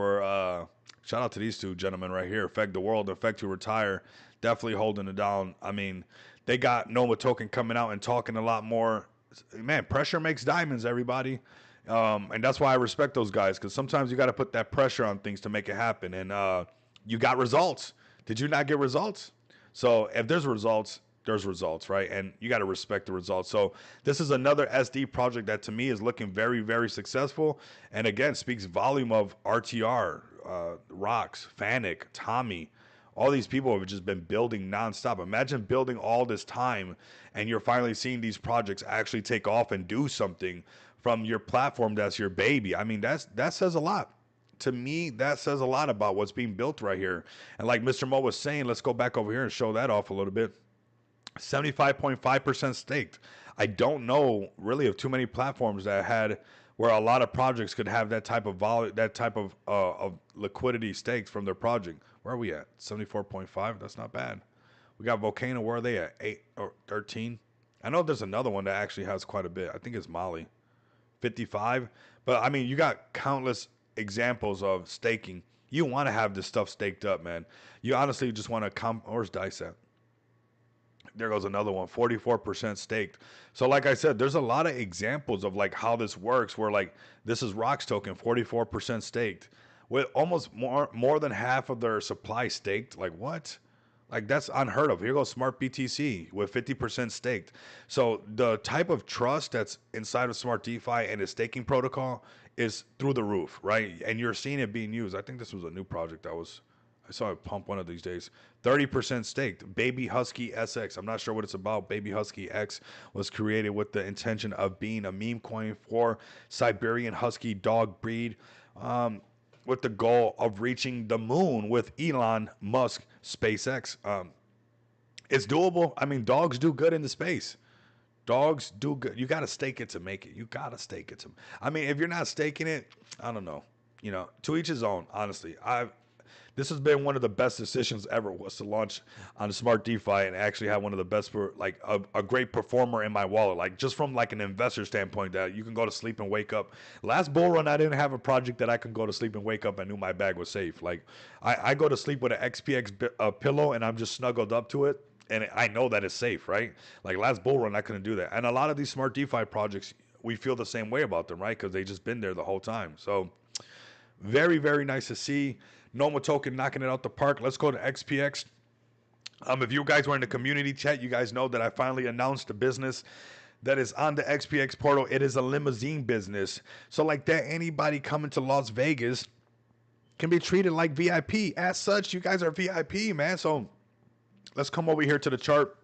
shout out to these two gentlemen right here, Affect the World, Affect to Retire, definitely holding it down. I mean, they got Noma token coming out and talking a lot more. Man, pressure makes diamonds, everybody. And that's why I respect those guys, because sometimes you got to put that pressure on things to make it happen. And you got results. Did you not get results? So if there's results, there's results, right? And you got to respect the results. So this is another SD project that to me is looking very, very successful. And again, speaks volume of RTR, Rocks, Fanic, Tommy. All these people have just been building nonstop. Imagine building all this time and you're finally seeing these projects actually take off and do something from your platform that's your baby. I mean, that says a lot. To me, that says a lot about what's being built right here. And like Mr. Mo was saying, let's go back over here and show that off a little bit. 75.5% staked. I don't know really of too many platforms that had where a lot of projects could have that type of of liquidity staked from their project. Where are we at? 74.5. That's not bad. We got Volcano. Where are they at? 8 or 13? I know there's another one that actually has quite a bit. I think it's Molly. 55. But I mean, you got countless examples of staking. You want to have this stuff staked up, man. You honestly just want to where's Dice at? There goes another one, 44% staked. So like I said, there's a lot of examples of like how this works where like this is Rocks token, 44% staked with almost more than half of their supply staked. Like what? Like that's unheard of. Here goes Smart BTC with 50% staked. So the type of trust that's inside of Smart DeFi and its staking protocol is through the roof, right? And you're seeing it being used. I think this was a new project I saw it pump one of these days. 30% staked. Baby Husky SX. I'm not sure what it's about. Baby Husky X was created with the intention of being a meme coin for Siberian Husky dog breed. With the goal of reaching the moon with Elon Musk SpaceX. It's doable. I mean, dogs do good in the space. Dogs do good. You got to stake it to make it. You got to stake it to. I mean, if you're not staking it, I don't know. You know, to each his own, honestly. This has been one of the best decisions ever, was to launch on Smart DeFi and actually have one of the best, for like a great performer in my wallet. Like just from like an investor standpoint, that you can go to sleep and wake up. Last bull run, I didn't have a project that I can go to sleep and wake up and knew my bag was safe. Like I go to sleep with an XPX pillow and I'm just snuggled up to it. And I know that it's safe, right? Like last bull run, I couldn't do that. And a lot of these Smart DeFi projects, we feel the same way about them, right? Because they just been there the whole time. So very, very nice to see. Noma token knocking it out the park. Let's go to XPX. If you guys were in the community chat, you guys know that I finally announced a business that is on the XPX portal. It is a limousine business. So like that, anybody coming to Las Vegas can be treated like VIP. As such, you guys are VIP, man. So let's come over here to the chart,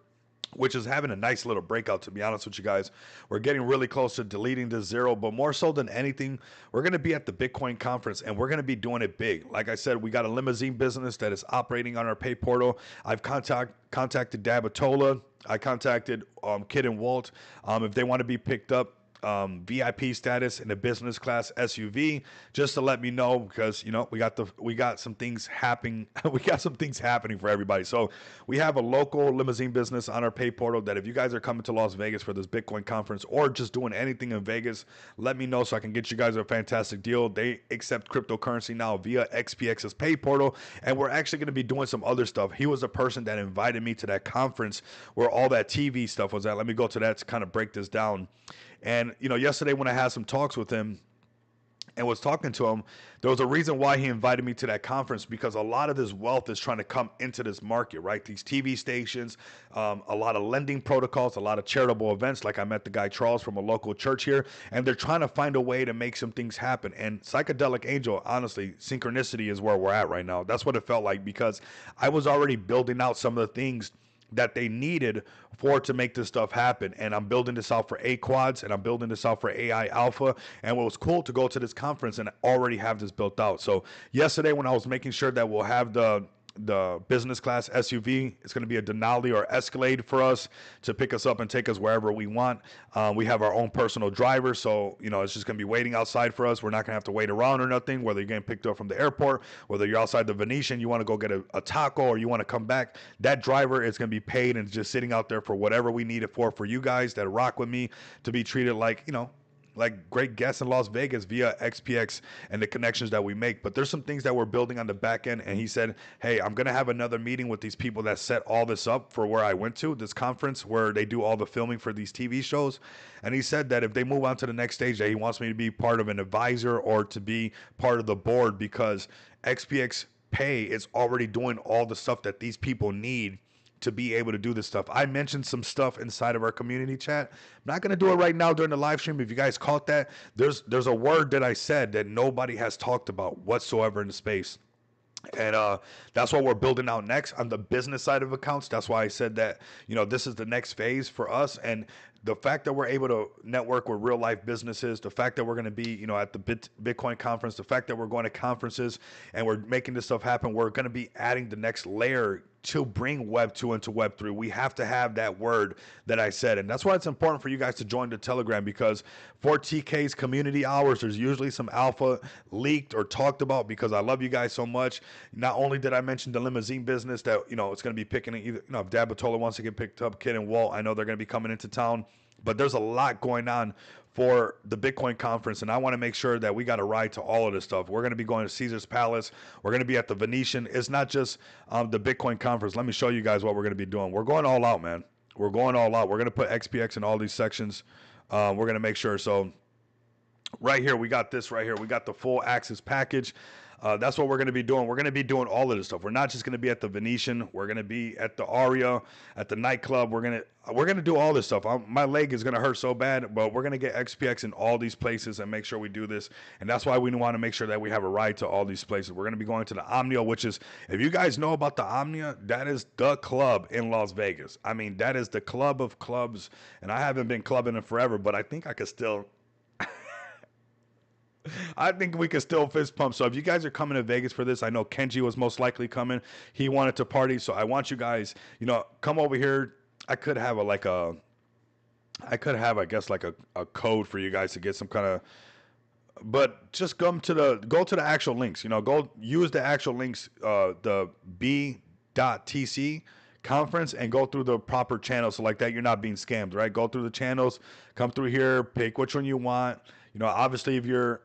which is having a nice little breakout, to be honest with you guys. We're getting really close to deleting this zero, but more so than anything, we're going to be at the Bitcoin conference and we're going to be doing it big. Like I said, we got a limousine business that is operating on our pay portal. I've contacted Dabatola. I contacted Kid and Walt. If they want to be picked up, VIP status in a business class SUV, just to let me know, because you know we got some things happening. We got some things happening for everybody. So we have a local limousine business on our pay portal that if you guys are coming to Las Vegas for this Bitcoin conference or just doing anything in Vegas, let me know so I can get you guys a fantastic deal. They accept cryptocurrency now via XPX's pay portal, and we're actually going to be doing some other stuff. He was the person that invited me to that conference where all that TV stuff was at. Let me go to that to kind of break this down. And, you know, yesterday when I had some talks with him and was talking to him, there was a reason why he invited me to that conference, because a lot of this wealth is trying to come into this market, right? These TV stations, a lot of lending protocols, a lot of charitable events. Like I met the guy Charles from a local church here, and they're trying to find a way to make some things happen. And Psychedelic Angel, honestly, synchronicity is where we're at right now. That's what it felt like, because I was already building out some of the things that they needed for to make this stuff happen. And I'm building this out for A quads, and I'm building this out for AI alpha. And what was cool to go to this conference and already have this built out. So yesterday when I was making sure that we'll have the business class SUV, it's going to be a Denali or Escalade for us to pick us up and take us wherever we want. We have our own personal driver, so it's just going to be waiting outside for us. We're not going to have to wait around or nothing, whether you're getting picked up from the airport, whether you're outside the Venetian, you want to go get a taco, or you want to come back. That driver is going to be paid and just sitting out there for whatever we need it for you guys that rock with me, to be treated like like great guests in Las Vegas via XPX and the connections that we make. But there's some things that we're building on the back end. And he said, hey, I'm going to have another meeting with these people that set all this up for where I went to, this conference where they do all the filming for these TV shows. And he said that if they move on to the next stage, that he wants me to be part of an advisor or to be part of the board, because XPX Pay is already doing all the stuff that these people need to be able to do this stuff. I mentioned some stuff inside of our community chat. I'm not going to do it right now during the live stream. If you guys caught that, there's a word that I said that nobody has talked about whatsoever in the space. And that's what we're building out next on the business side of accounts. That's why I said that, this is the next phase for us. And the fact that we're able to network with real life businesses, the fact that we're going to be, at the Bitcoin conference, the fact that we're going to conferences and we're making this stuff happen, we're going to be adding the next layer to bring Web 2 into Web 3. We have to have that word that I said. And that's why it's important for you guys to join the Telegram, because for TK's community hours, there's usually some alpha leaked or talked about, because I love you guys so much. Not only did I mention the limousine business that, it's going to be picking either, if Dabatola wants to get picked up, Kid and Walt, I know they're going to be coming into town. But there's a lot going on for the Bitcoin conference, and I want to make sure that we got a ride to all of this stuff. We're going to be going to Caesar's Palace. We're going to be at the Venetian. It's not just the Bitcoin conference. Let me show you guys what we're going to be doing. We're going all out, man. We're going all out. We're going to put XPX in all these sections. We're going to make sure. So right here, we got this right here. We got the full access package. That's what we're going to be doing. We're going to be doing all of this stuff. We're not just going to be at the Venetian. We're going to be at the Aria, at the nightclub. We're going to do all this stuff. My leg is going to hurt so bad, but we're going to get XPX in all these places and make sure we do this. And that's why we want to make sure that we have a ride to all these places. We're going to be going to the Omnia, which is, if you guys know about the Omnia, that is the club in Las Vegas. I mean, that is the club of clubs. And I haven't been clubbing it forever, but I think I could still... I think we can still fist pump. So if you guys are coming to Vegas for this, I know Kenji was most likely coming. He wanted to party. So I want you guys, come over here. I could have I guess like a code for you guys to get some kind of, but just go to the actual links, go use the actual links, the b.tc conference, and go through the proper channels. So like that, you're not being scammed, right? Go through the channels, come through here, pick which one you want. Obviously if you're,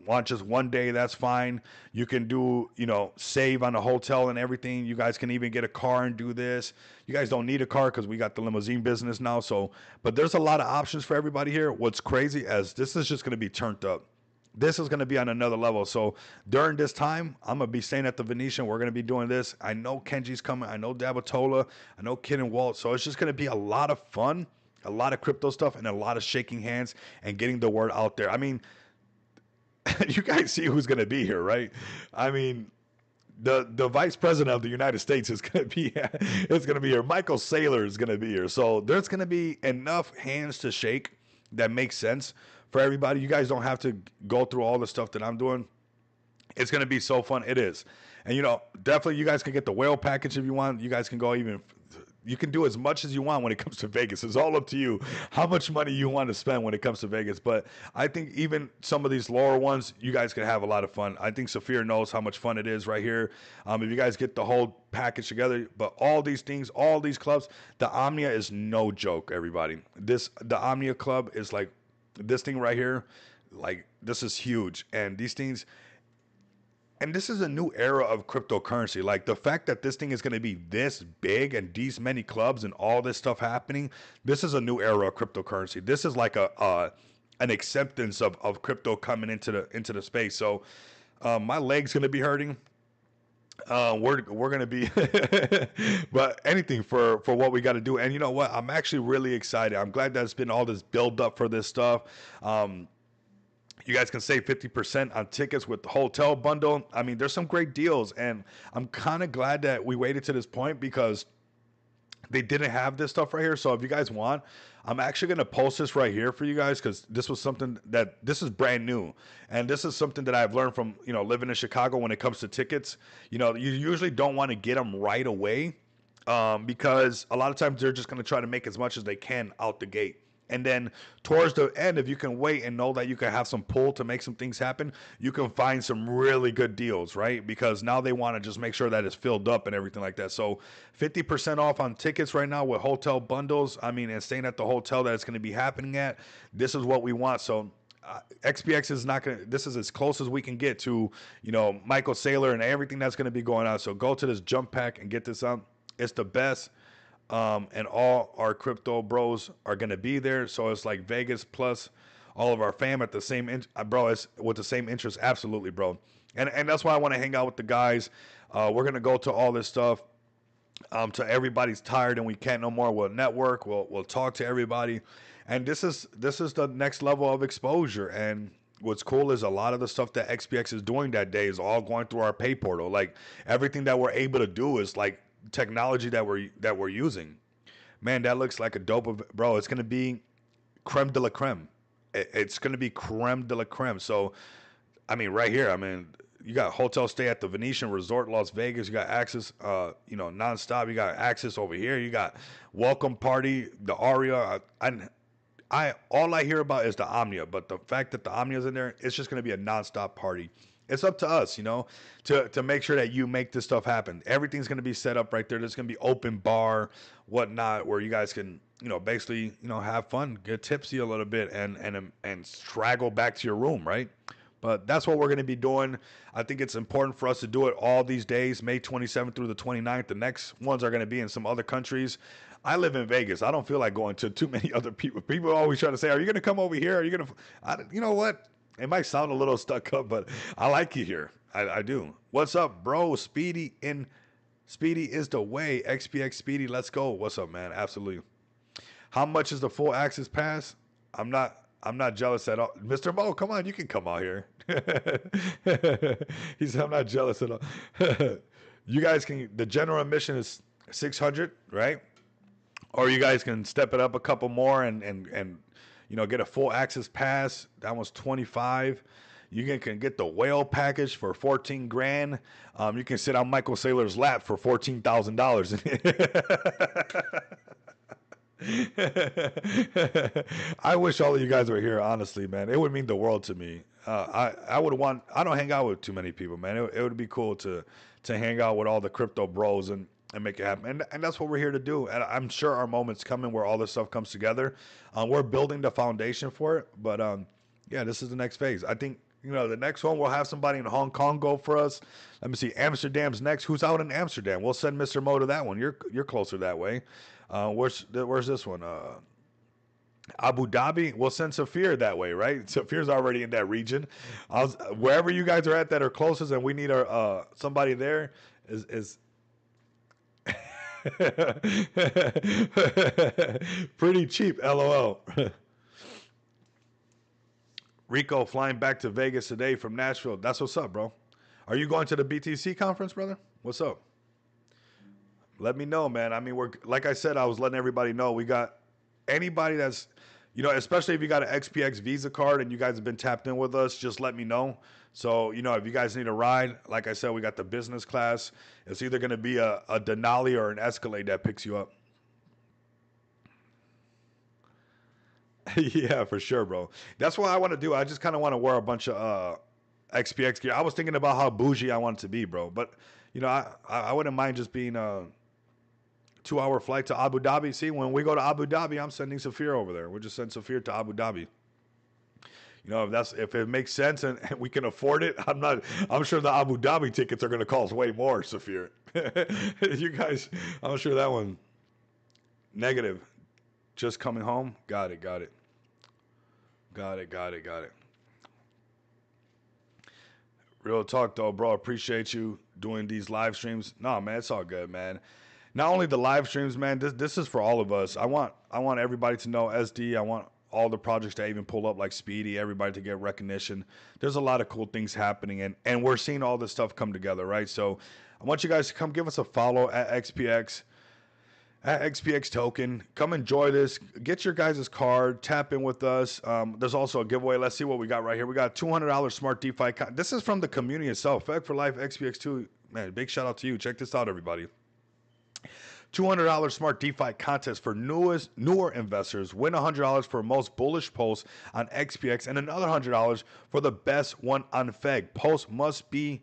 want just one day, that's fine. You can do, save on a hotel and everything. You guys can even get a car and do this. You guys don't need a car because we got the limousine business now. So, but there's a lot of options for everybody here. What's crazy is this is just going to be turned up. This is going to be on another level. So during this time, I'm going to be staying at the Venetian. We're going to be doing this. I know Kenji's coming. I know Dabatola. I know Kid and Walt. So it's just going to be a lot of fun. A lot of crypto stuff and a lot of shaking hands and getting the word out there. I mean, you guys see who's going to be here, right? I mean, the vice president of the United States is going to be here. Michael Saylor is going to be here. So there's going to be enough hands to shake that makes sense for everybody. You guys don't have to go through all the stuff that I'm doing. It's going to be so fun. It is. And, definitely you guys can get the whale package if you want. You guys can go even... You can do as much as you want when it comes to Vegas. It's all up to you how much money you want to spend when it comes to Vegas. But I think even some of these lower ones, you guys can have a lot of fun. I think Saphir knows how much fun it is right here. If you guys get the whole package together, but all these things, all these clubs, the Omnia is no joke, everybody. The Omnia Club is like this thing right here. Like, this is huge. And these things... And this is a new era of cryptocurrency. Like, the fact that this thing is going to be this big and these many clubs and all this stuff happening, this is a new era of cryptocurrency. This is like an acceptance of crypto coming into the space. So my leg's going to be hurting. We're going to be, but anything for what we got to do. And you know what? I'm actually really excited. I'm glad that it's been all this build up for this stuff. You guys can save 50% on tickets with the hotel bundle. I mean, there's some great deals, and I'm kind of glad that we waited to this point, because they didn't have this stuff right here. So if you guys want, I'm actually going to post this right here for you guys, because this was something that this is brand new. And this is something that I've learned from, living in Chicago when it comes to tickets. You usually don't want to get them right away, because a lot of times they're just going to try to make as much as they can out the gate. And then towards the end, if you can wait and know that you can have some pull to make some things happen, you can find some really good deals, right? Because now they want to just make sure that it's filled up and everything like that. So 50% off on tickets right now with hotel bundles. I mean, and staying at the hotel that it's going to be happening at. This is what we want. So XPX is not going to, this is as close as we can get to, Michael Saylor and everything that's going to be going on. So go to this jump pack and get this up. It's the best. And all our crypto bros are going to be there. So it's like Vegas plus all of our fam at the same, bro, it's with the same interest. Absolutely, bro. And that's why I want to hang out with the guys. We're going to go to all this stuff. To everybody's tired and we can't no more. We'll network. We'll talk to everybody. And this is the next level of exposure. And what's cool is a lot of the stuff that XPX is doing that day is all going through our pay portal. Like everything that we're able to do is like technology that we're using. Man, that looks like a dope of, bro. It's gonna be creme de la creme. It's gonna be creme de la creme. So, I mean, right here, I mean, you got hotel stay at the Venetian Resort Las Vegas. You got access, nonstop. You got access over here. You got welcome party, the Aria. I all I hear about is the Omnia, but the fact that the Omnia's in there, it's just gonna be a nonstop party. It's up to us, to make sure that you make this stuff happen. Everything's going to be set up right there. There's going to be open bar, whatnot, where you guys can, basically, have fun, get tipsy a little bit, and straggle back to your room, right? But that's what we're going to be doing. I think it's important for us to do it all these days, May 27th through the 29th. The next ones are going to be in some other countries. I live in Vegas. I don't feel like going to too many other people. People are always trying to say, are you going to come over here? Are you going to, you know what? It might sound a little stuck up, but I like you here. I do. What's up, bro? Speedy is the way. XPX Speedy, let's go. What's up, man? Absolutely. How much is the full access pass? I'm not jealous at all. Mr. Mo, come on, you can come out here. He said, I'm not jealous at all. You guys can, the general admission is 600, right? Or you guys can step it up a couple more and get a full access pass. That one's 25. You can get the whale package for 14 grand. You can sit on Michael Saylor's lap for $14,000. I wish all of you guys were here, honestly, man. It would mean the world to me. I don't hang out with too many people, man. It would be cool to hang out with all the crypto bros and make it happen. And that's what we're here to do. And I'm sure our moment's coming where all this stuff comes together. We're building the foundation for it. But yeah, this is the next phase. I think, the next one, we'll have somebody in Hong Kong go for us. Let me see. Amsterdam's next. Who's out in Amsterdam? We'll send Mr. Mo to that one. You're closer that way. Where's this one? Abu Dhabi. We'll send Safir that way, right? Safir's already in that region. Wherever you guys are at that are closest and we need somebody there is pretty cheap, LOL. Rico flying back to Vegas today from Nashville. That's what's up, bro. Are you going to the BTC conference, brother? What's up? Let me know, man. I mean, like I said, I was letting everybody know. We got anybody that's, especially if you got an XPX Visa card and you guys have been tapped in with us, just let me know. So, if you guys need a ride, like I said, we got the business class. It's either going to be a Denali or an Escalade that picks you up. Yeah, for sure, bro. That's what I want to do. I just kind of want to wear a bunch of XPX gear. I was thinking about how bougie I want it to be, bro. But, I wouldn't mind just being a 2-hour flight to Abu Dhabi. See, when we go to Abu Dhabi, I'm sending Safir over there. We'll just send Safir to Abu Dhabi. If it makes sense and we can afford it, I'm sure the Abu Dhabi tickets are going to cost way more, Safir. You guys, I'm sure that one negative. Just coming home. Got it. Real talk though, bro. Appreciate you doing these live streams. No, man, it's all good, man. Not only the live streams, man, this is for all of us. I want everybody to know SD. I want all the projects to even pull up like Speedy, everybody to get recognition. There's a lot of cool things happening and we're seeing all this stuff come together, right? So I want you guys to come give us a follow at XPX. at XPX Token. Come enjoy this. Get your guys' card. Tap in with us. There's also a giveaway. Let's see what we got right here. We got $200 Smart DeFi. This is from the community itself. Feg for Life, XPX2. Man, big shout out to you. Check this out, everybody. $200 Smart DeFi contest for newer investors. Win $100 for most bullish post on XPX and another $100 for the best one on Feg. Post must be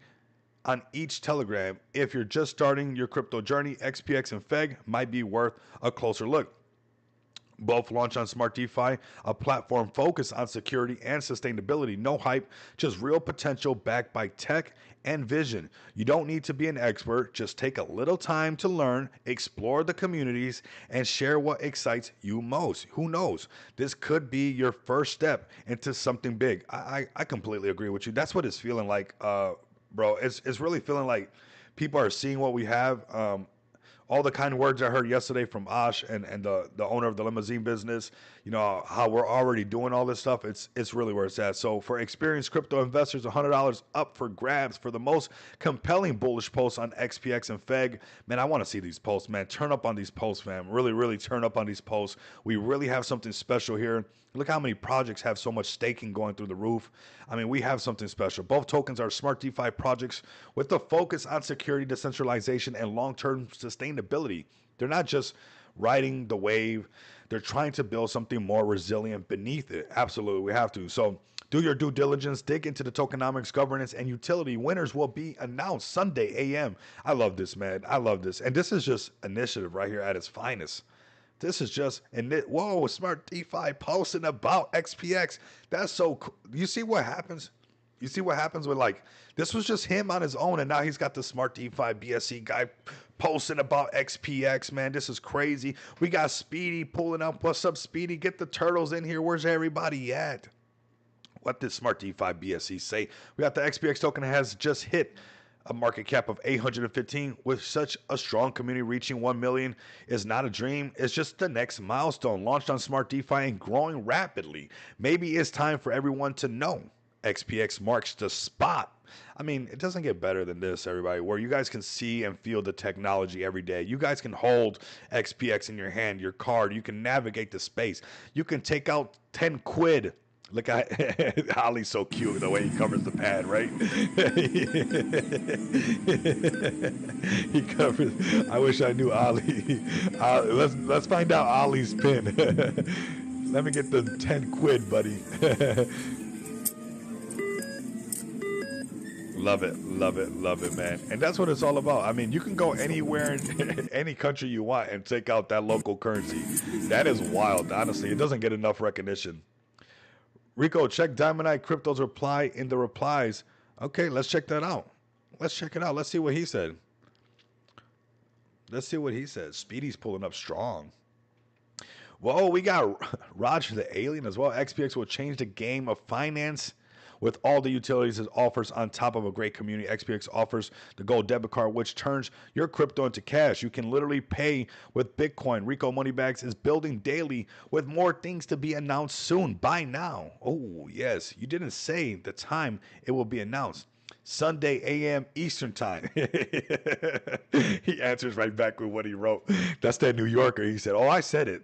on each Telegram. If you're just starting your crypto journey, XPX and Feg might be worth a closer look. Both launch on Smart DeFi, a platform focused on security and sustainability. No hype, just real potential backed by tech and vision. You don't need to be an expert. Just take a little time to learn, explore the communities, and share what excites you most. Who knows? This could be your first step into something big. I completely agree with you. That's what it's feeling like, bro. It's really feeling like people are seeing what we have. All the kind words I heard yesterday from Ash and the owner of the limousine business, you know, how we're already doing all this stuff, it's really where it's at. So for experienced crypto investors, $100 up for grabs for the most compelling bullish posts on XPX and Feg. Man, I want to see these posts, man. Turn up on these posts, fam. Really, really turn up on these posts. We really have something special here. Look how many projects have so much staking going through the roof. I mean, we have something special. Both tokens are Smart DeFi projects with the focus on security, decentralization, and long-term sustainability. They're not just riding the wave. They're trying to build something more resilient beneath it. Absolutely, we have to. So do your due diligence, dig into the tokenomics, governance, and utility. Winners will be announced Sunday a.m. I love this, man. I love this. And this is just initiative right here at its finest. This is just, whoa, Smart DeFi posting about XPX. That's so cool. You see what happens? You see what happens with, like, this was just him on his own, and now he's got the Smart DeFi BSC guy posting about XPX, man. This is crazy. We got Speedy pulling up. What's up, Speedy? Get the turtles in here. Where's everybody at? What did Smart DeFi BSC say? We got the XPX token has just hit a market cap of 815 with such a strong community. Reaching 1 million is not a dream. It's just the next milestone. Launched on Smart DeFi and growing rapidly. Maybe it's time for everyone to know XPX marks the spot. I mean, it doesn't get better than this, everybody, where you guys can see and feel the technology every day. You guys can hold XPX in your hand, your card. You can navigate the space. You can take out 10 quid. Look at Ollie's so cute the way he covers the pad, right? He covers. I wish I knew Ollie. Let's find out Ollie's pin. Let me get the 10 quid, buddy. Love it, love it, love it, man. And that's what it's all about. I mean, you can go anywhere in any country you want and take out that local currency. That is wild, honestly. It doesn't get enough recognition. Rico, check Diamond Eye Crypto's reply in the replies. Okay, let's check that out. Let's check it out. Let's see what he said. Let's see what he said. Speedy's pulling up strong. Whoa, we got Roger the Alien as well. XPX will change the game of finance with all the utilities it offers on top of a great community. XPX offers the Gold Debit Card, which turns your crypto into cash. You can literally pay with Bitcoin. Rico Moneybags is building daily with more things to be announced soon. Buy now. Oh, yes. You didn't say the time it will be announced. Sunday a.m. Eastern time. He answers right back with what he wrote. That's that New Yorker. He said, oh, I said it.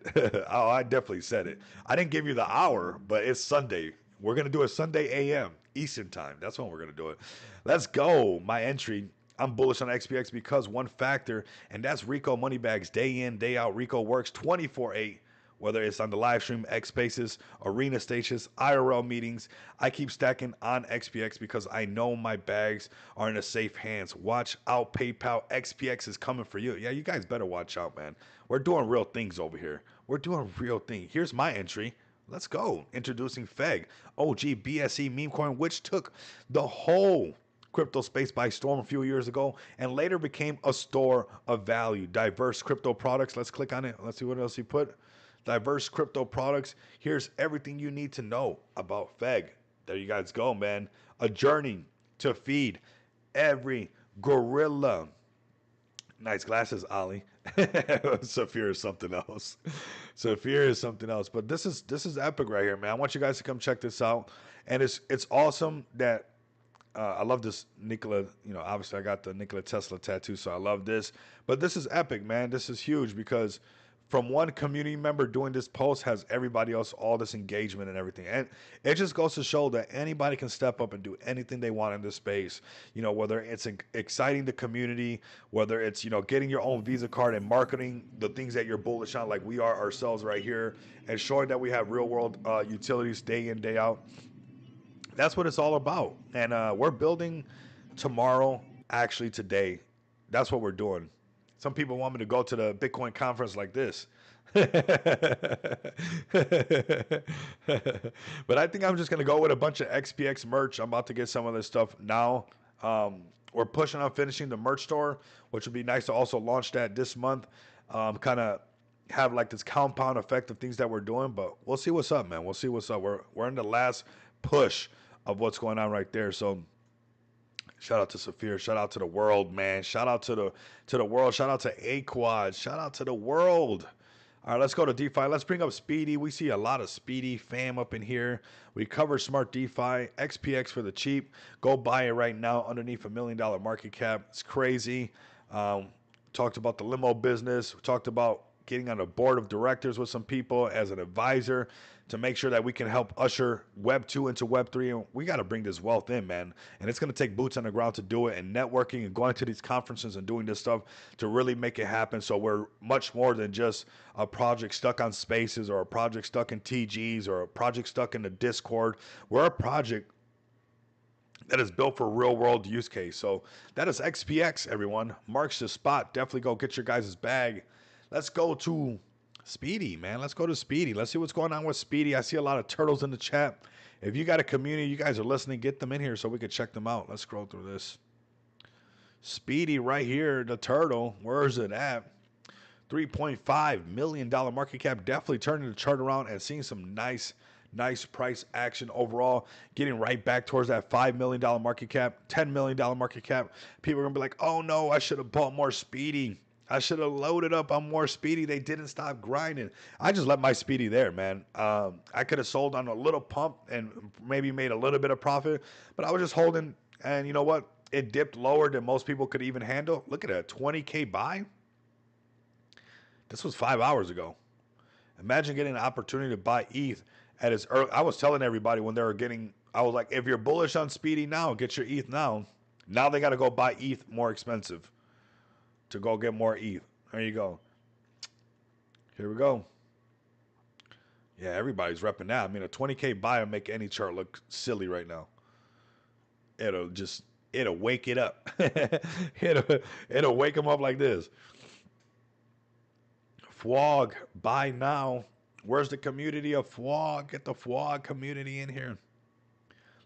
Oh, I definitely said it. I didn't give you the hour, but it's Sunday. We're going to do it Sunday a.m. Eastern time. That's when we're going to do it. Let's go. My entry. I'm bullish on XPX because one factor, and that's Rico Moneybags. Day in, day out. Rico works 24/8, whether it's on the live stream, X Spaces, arena stages, IRL meetings. I keep stacking on XPX because I know my bags are in a safe hands. Watch out, PayPal. XPX is coming for you. Yeah, you guys better watch out, man. We're doing real things over here. We're doing real things. Here's my entry. Let's go. Introducing Feg, OG BSC meme coin, which took the whole crypto space by storm a few years ago and later became a store of value. Diverse crypto products. Let's click on it. Let's see what else he put. Diverse crypto products. Here's everything you need to know about Feg. There you guys go, man. A journey to feed every gorilla. Nice glasses, Ollie. Saphir is something else. Saphir is something else. But this is epic right here, man. I want you guys to come check this out. And it's awesome that I love this Nikola. You know, obviously I got the Nikola Tesla tattoo, so I love this. But this is epic, man. This is huge because from one community member doing this post has everybody else all this engagement and everything. And it just goes to show that anybody can step up and do anything they want in this space. You know, whether it's exciting the community, whether it's, you know, getting your own Visa card and marketing the things that you're bullish on, like we are ourselves right here, and showing that we have real world utilities day in, day out. That's what it's all about. And we're building tomorrow, actually today. That's what we're doing. Some people want me to go to the Bitcoin conference like this. But I think I'm just going to go with a bunch of XPX merch. I'm about to get some of this stuff now. We're pushing on finishing the merch store, which would be nice to also launch that this month. Kind of have like this compound effect of things that we're doing, but we'll see what's up, man. We'll see what's up. We're in the last push of what's going on right there. So shout out to Saphir. Shout out to the world, man. Shout out to the world. Shout out to Aquad. Shout out to the world. All right, let's go to DeFi. Let's bring up Speedy. We see a lot of Speedy fam up in here. We cover Smart DeFi, XPX for the cheap. Go buy it right now underneath $1 million market cap. It's crazy. Talked about the limo business. We talked about getting on a board of directors with some people as an advisor to make sure that we can help usher Web 2 into Web 3. And we got to bring this wealth in, man. And it's going to take boots on the ground to do it, and networking and going to these conferences and doing this stuff to really make it happen. So we're much more than just a project stuck on Spaces or a project stuck in TGs or a project stuck in the Discord. We're a project that is built for real world use case. So that is XPX, everyone. Marks the spot. Definitely go get your guys' bag. Let's go to Speedy, man. Let's go to Speedy. Let's see what's going on with Speedy. I see a lot of turtles in the chat. If you got a community, you guys are listening, get them in here so we can check them out. Let's scroll through this. Speedy right here, the turtle. Where is it at? $3.5 million market cap. Definitely turning the chart around and seeing some nice price action overall. Getting right back towards that $5 million market cap, $10 million market cap. People are going to be like, oh no, I should have bought more Speedy. I should have loaded up on more Speedy. They didn't stop grinding. I just let my Speedy there, man. I could have sold on a little pump and maybe made a little bit of profit, but I was just holding. And you know what? It dipped lower than most people could even handle. Look at that, 20K buy. This was 5 hours ago. Imagine getting an opportunity to buy ETH at its early. I was telling everybody when they were getting, I was like, if you're bullish on Speedy now, get your ETH now. Now they got to go buy ETH more expensive to go get more ETH. There you go. Here we go. Yeah, everybody's repping that. I mean, a 20K buy will make any chart look silly right now. It'll wake it up. it'll wake them up like this. FWOG, buy now. Where's the community of FWOG? Get the FWOG community in here.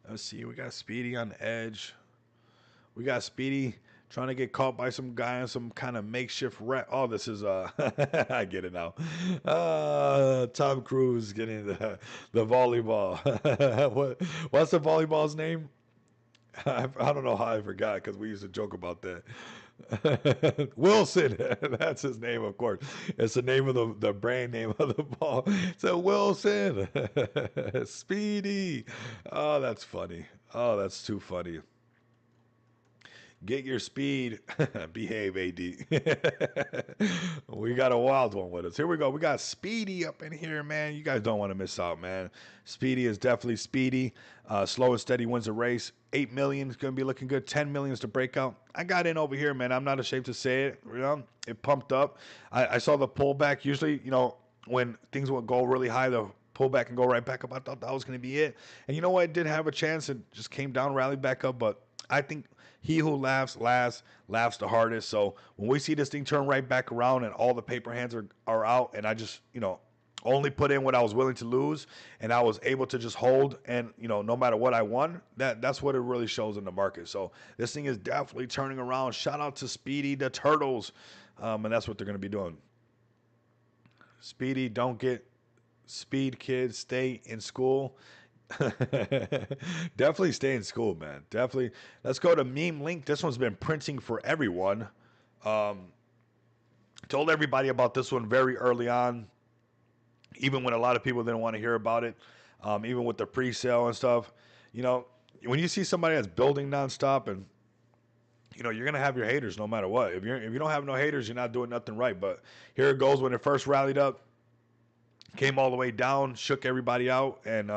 Let's see. We got Speedy on the edge. We got Speedy trying to get caught by some guy on some kind of makeshift rat. Oh, this is I get it now. Tom Cruise getting the volleyball. What's the volleyball's name? I don't know how I forgot because we used to joke about that. Wilson, that's his name, of course. It's the name of the brand name of the ball. So Wilson, Speedy. Oh, that's funny. Oh, that's too funny. Get your speed. Behave, AD. We got a wild one with us. Here we go. We got Speedy up in here, man. You guys don't want to miss out, man. Speedy is definitely Speedy. Slow and steady wins the race. 8 million is going to be looking good. 10 million is to break out. I got in over here, man. I'm not ashamed to say it. You know, it pumped up. I saw the pullback. Usually, you know, when things will go really high, the pullback and go right back up. I thought that was going to be it. And you know what? It did have a chance. It just came down, rallied back up. But I think he who laughs last laughs the hardest. So when we see this thing turn right back around and all the paper hands are out, and I just, you know, only put in what I was willing to lose, and I was able to just hold, and, you know, no matter what I won, that's what it really shows in the market. So this thing is definitely turning around. Shout out to Speedy the Turtles, and that's what they're going to be doing. Speedy, don't get speed, kids. Stay in school. Definitely stay in school, man. Definitely. Let's go to Meme Link. This one's been printing for everyone. Told everybody about this one very early on, even when a lot of people didn't want to hear about it, even with the pre-sale and stuff. You know, when you see somebody that's building nonstop, and you're gonna have your haters no matter what. If you don't have no haters, you're not doing nothing right. But here it goes. When it first rallied up, came all the way down, shook everybody out, and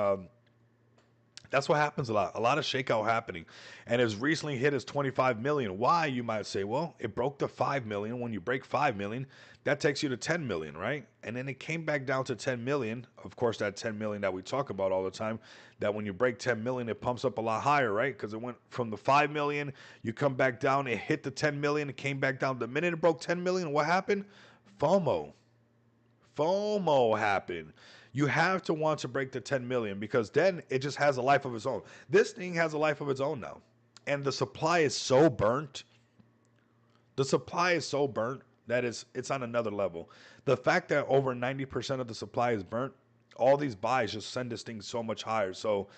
that's what happens a lot. A lot of shakeout happening. And it's recently hit as 25 million. Why, you might say? Well, it broke the 5 million. When you break 5 million, that takes you to 10 million, right? And then it came back down to 10 million. Of course, that 10 million that we talk about all the time, that when you break 10 million, it pumps up a lot higher, right? Because it went from the 5 million, you come back down, it hit the 10 million, it came back down. The minute it broke 10 million, what happened? FOMO happened. You have to want to break the 10 million because then it just has a life of its own. This thing has a life of its own now. And the supply is so burnt. The supply is so burnt that it's on another level. The fact that over 90% of the supply is burnt, all these buys just send this thing so much higher. So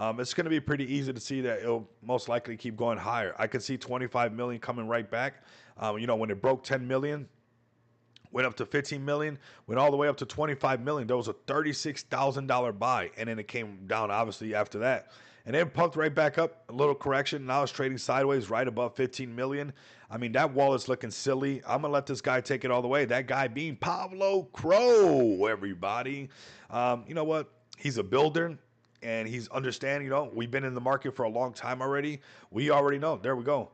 it's going to be pretty easy to see that it'll most likely keep going higher. I could see 25 million coming right back. When it broke 10 million, went up to 15 million, went all the way up to 25 million. There was a $36,000 buy, and then it came down, obviously, after that. And then pumped right back up, a little correction. Now it's trading sideways right above 15 million. I mean, that wallet's looking silly. I'm going to let this guy take it all the way. That guy being Pablo Crow, everybody. You know what? He's a builder, and he's understanding, we've been in the market for a long time already. We already know. There we go.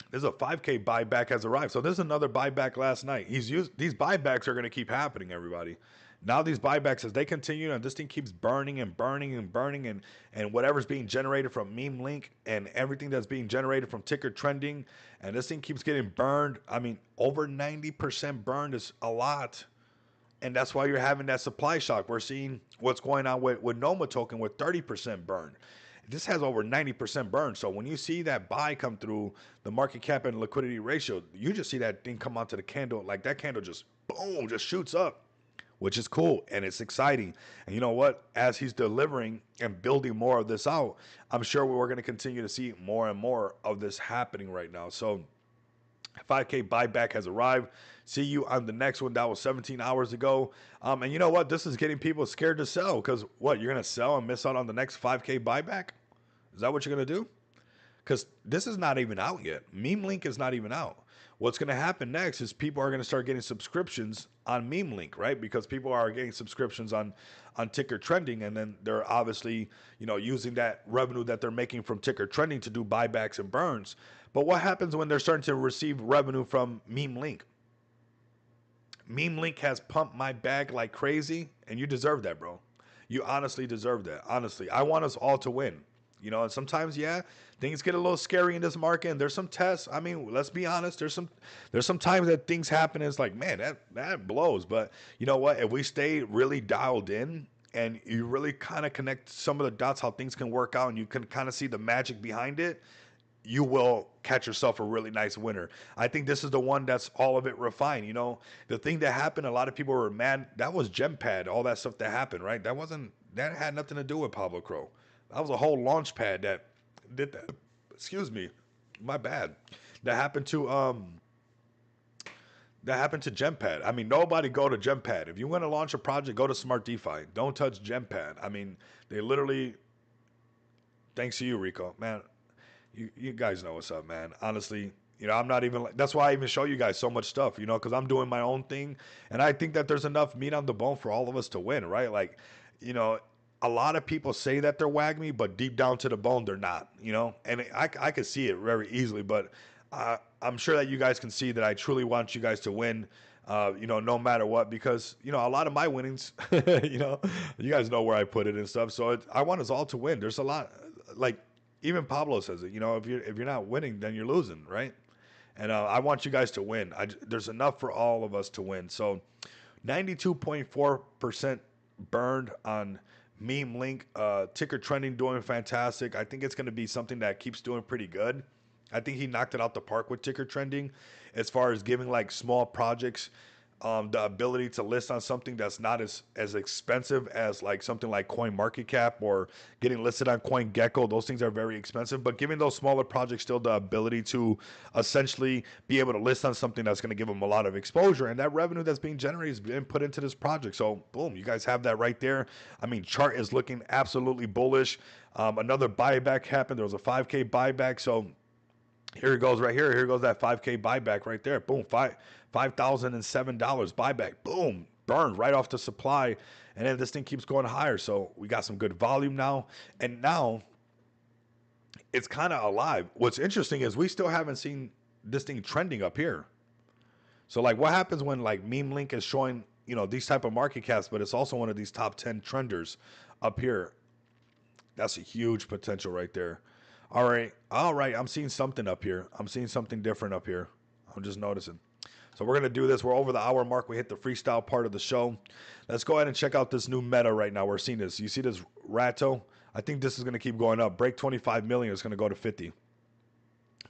There's a 5K buyback has arrived. So there's another buyback last night. These buybacks are going to keep happening, everybody. Now these buybacks, as they continue, and this thing keeps burning and burning and burning, and whatever's being generated from Meme Link and everything that's being generated from ticker trending, and this thing keeps getting burned. I mean, over 90% burned is a lot. And that's why you're having that supply shock. We're seeing what's going on with Noma token with 30% burn. This has over 90% burn. So when you see that buy come through the market cap and liquidity ratio, you just see that thing come onto the candle. Like that candle just, boom, just shoots up, which is cool. And it's exciting. And you know what? As he's delivering and building more of this out, I'm sure we're going to continue to see more and more of this happening right now. So 5K buyback has arrived. See you on the next one. That was 17 hours ago. And you know what? This is getting people scared to sell because what? You're going to sell and miss out on the next 5K buyback? Is that what you're going to do? Because this is not even out yet. Meme Link is not even out. What's going to happen next is people are going to start getting subscriptions on Meme Link, right? Because people are getting subscriptions on ticker trending, and then they're obviously, using that revenue that they're making from ticker trending to do buybacks and burns. But what happens when they're starting to receive revenue from Meme Link? Meme Link has pumped my bag like crazy, and you deserve that, bro. You honestly deserve that. Honestly, I want us all to win. And sometimes, things get a little scary in this market, and there's some tests. I mean, let's be honest. There's some times that things happen, and it's like, man, that blows. But you know what? If we stay really dialed in, and you really kind of connect some of the dots, how things can work out, and you can kind of see the magic behind it, you will catch yourself a really nice winner. I think this is the one that's all of it refined. The thing that happened, a lot of people were mad. That was GemPad, all that stuff that happened, right? That had nothing to do with Pablo Crow. That was a whole launch pad that did that. Excuse me, my bad. That happened to GemPad. I mean, nobody go to GemPad. If you want to launch a project, go to Smart DeFi. Don't touch GemPad. I mean, they literally. Thanks to you, Rico, man. You guys know what's up, man. Honestly, I'm not even. That's why I even show you guys so much stuff, because I'm doing my own thing, and I think that there's enough meat on the bone for all of us to win, right? Like, a lot of people say that they're WAGMI, but deep down to the bone, they're not, and I could see it very easily, but I'm sure that you guys can see that I truly want you guys to win, no matter what, because, a lot of my winnings, you guys know where I put it and stuff. So I want us all to win. There's a lot, like even Pablo says it, if you're not winning, then you're losing. Right. And I want you guys to win. There's enough for all of us to win. So 92.4% burned on Meme Link, ticker trending doing fantastic. I think it's going to be something that keeps doing pretty good. I think he knocked it out the park with ticker trending as far as giving like small projects the ability to list on something that's not as expensive as like something like CoinMarketCap or getting listed on CoinGecko. Those things are very expensive, but giving those smaller projects still the ability to essentially be able to list on something that's going to give them a lot of exposure, and that revenue that's being generated is being put into this project. So boom, you guys have that right there. I mean, chart is looking absolutely bullish. Another buyback happened. There was a 5K buyback. So here it goes right here. Here goes that 5K buyback right there. Boom, $5,007 buyback. Boom, burned right off the supply. And then this thing keeps going higher. So we got some good volume now. And now it's kind of alive. What's interesting is we still haven't seen this thing trending up here. So like what happens when like Meme Link is showing, you know, these type of market caps, but it's also one of these top 10 trenders up here. That's a huge potential right there. All right. I'm seeing something up here. I'm seeing something different up here. I'm just noticing. So we're going to do this. We're over the hour mark. We hit the freestyle part of the show. Let's go ahead and check out this new meta right now. We're seeing this. You see this Rato? I think this is going to keep going up. Break 25 million. It's going to go to 50.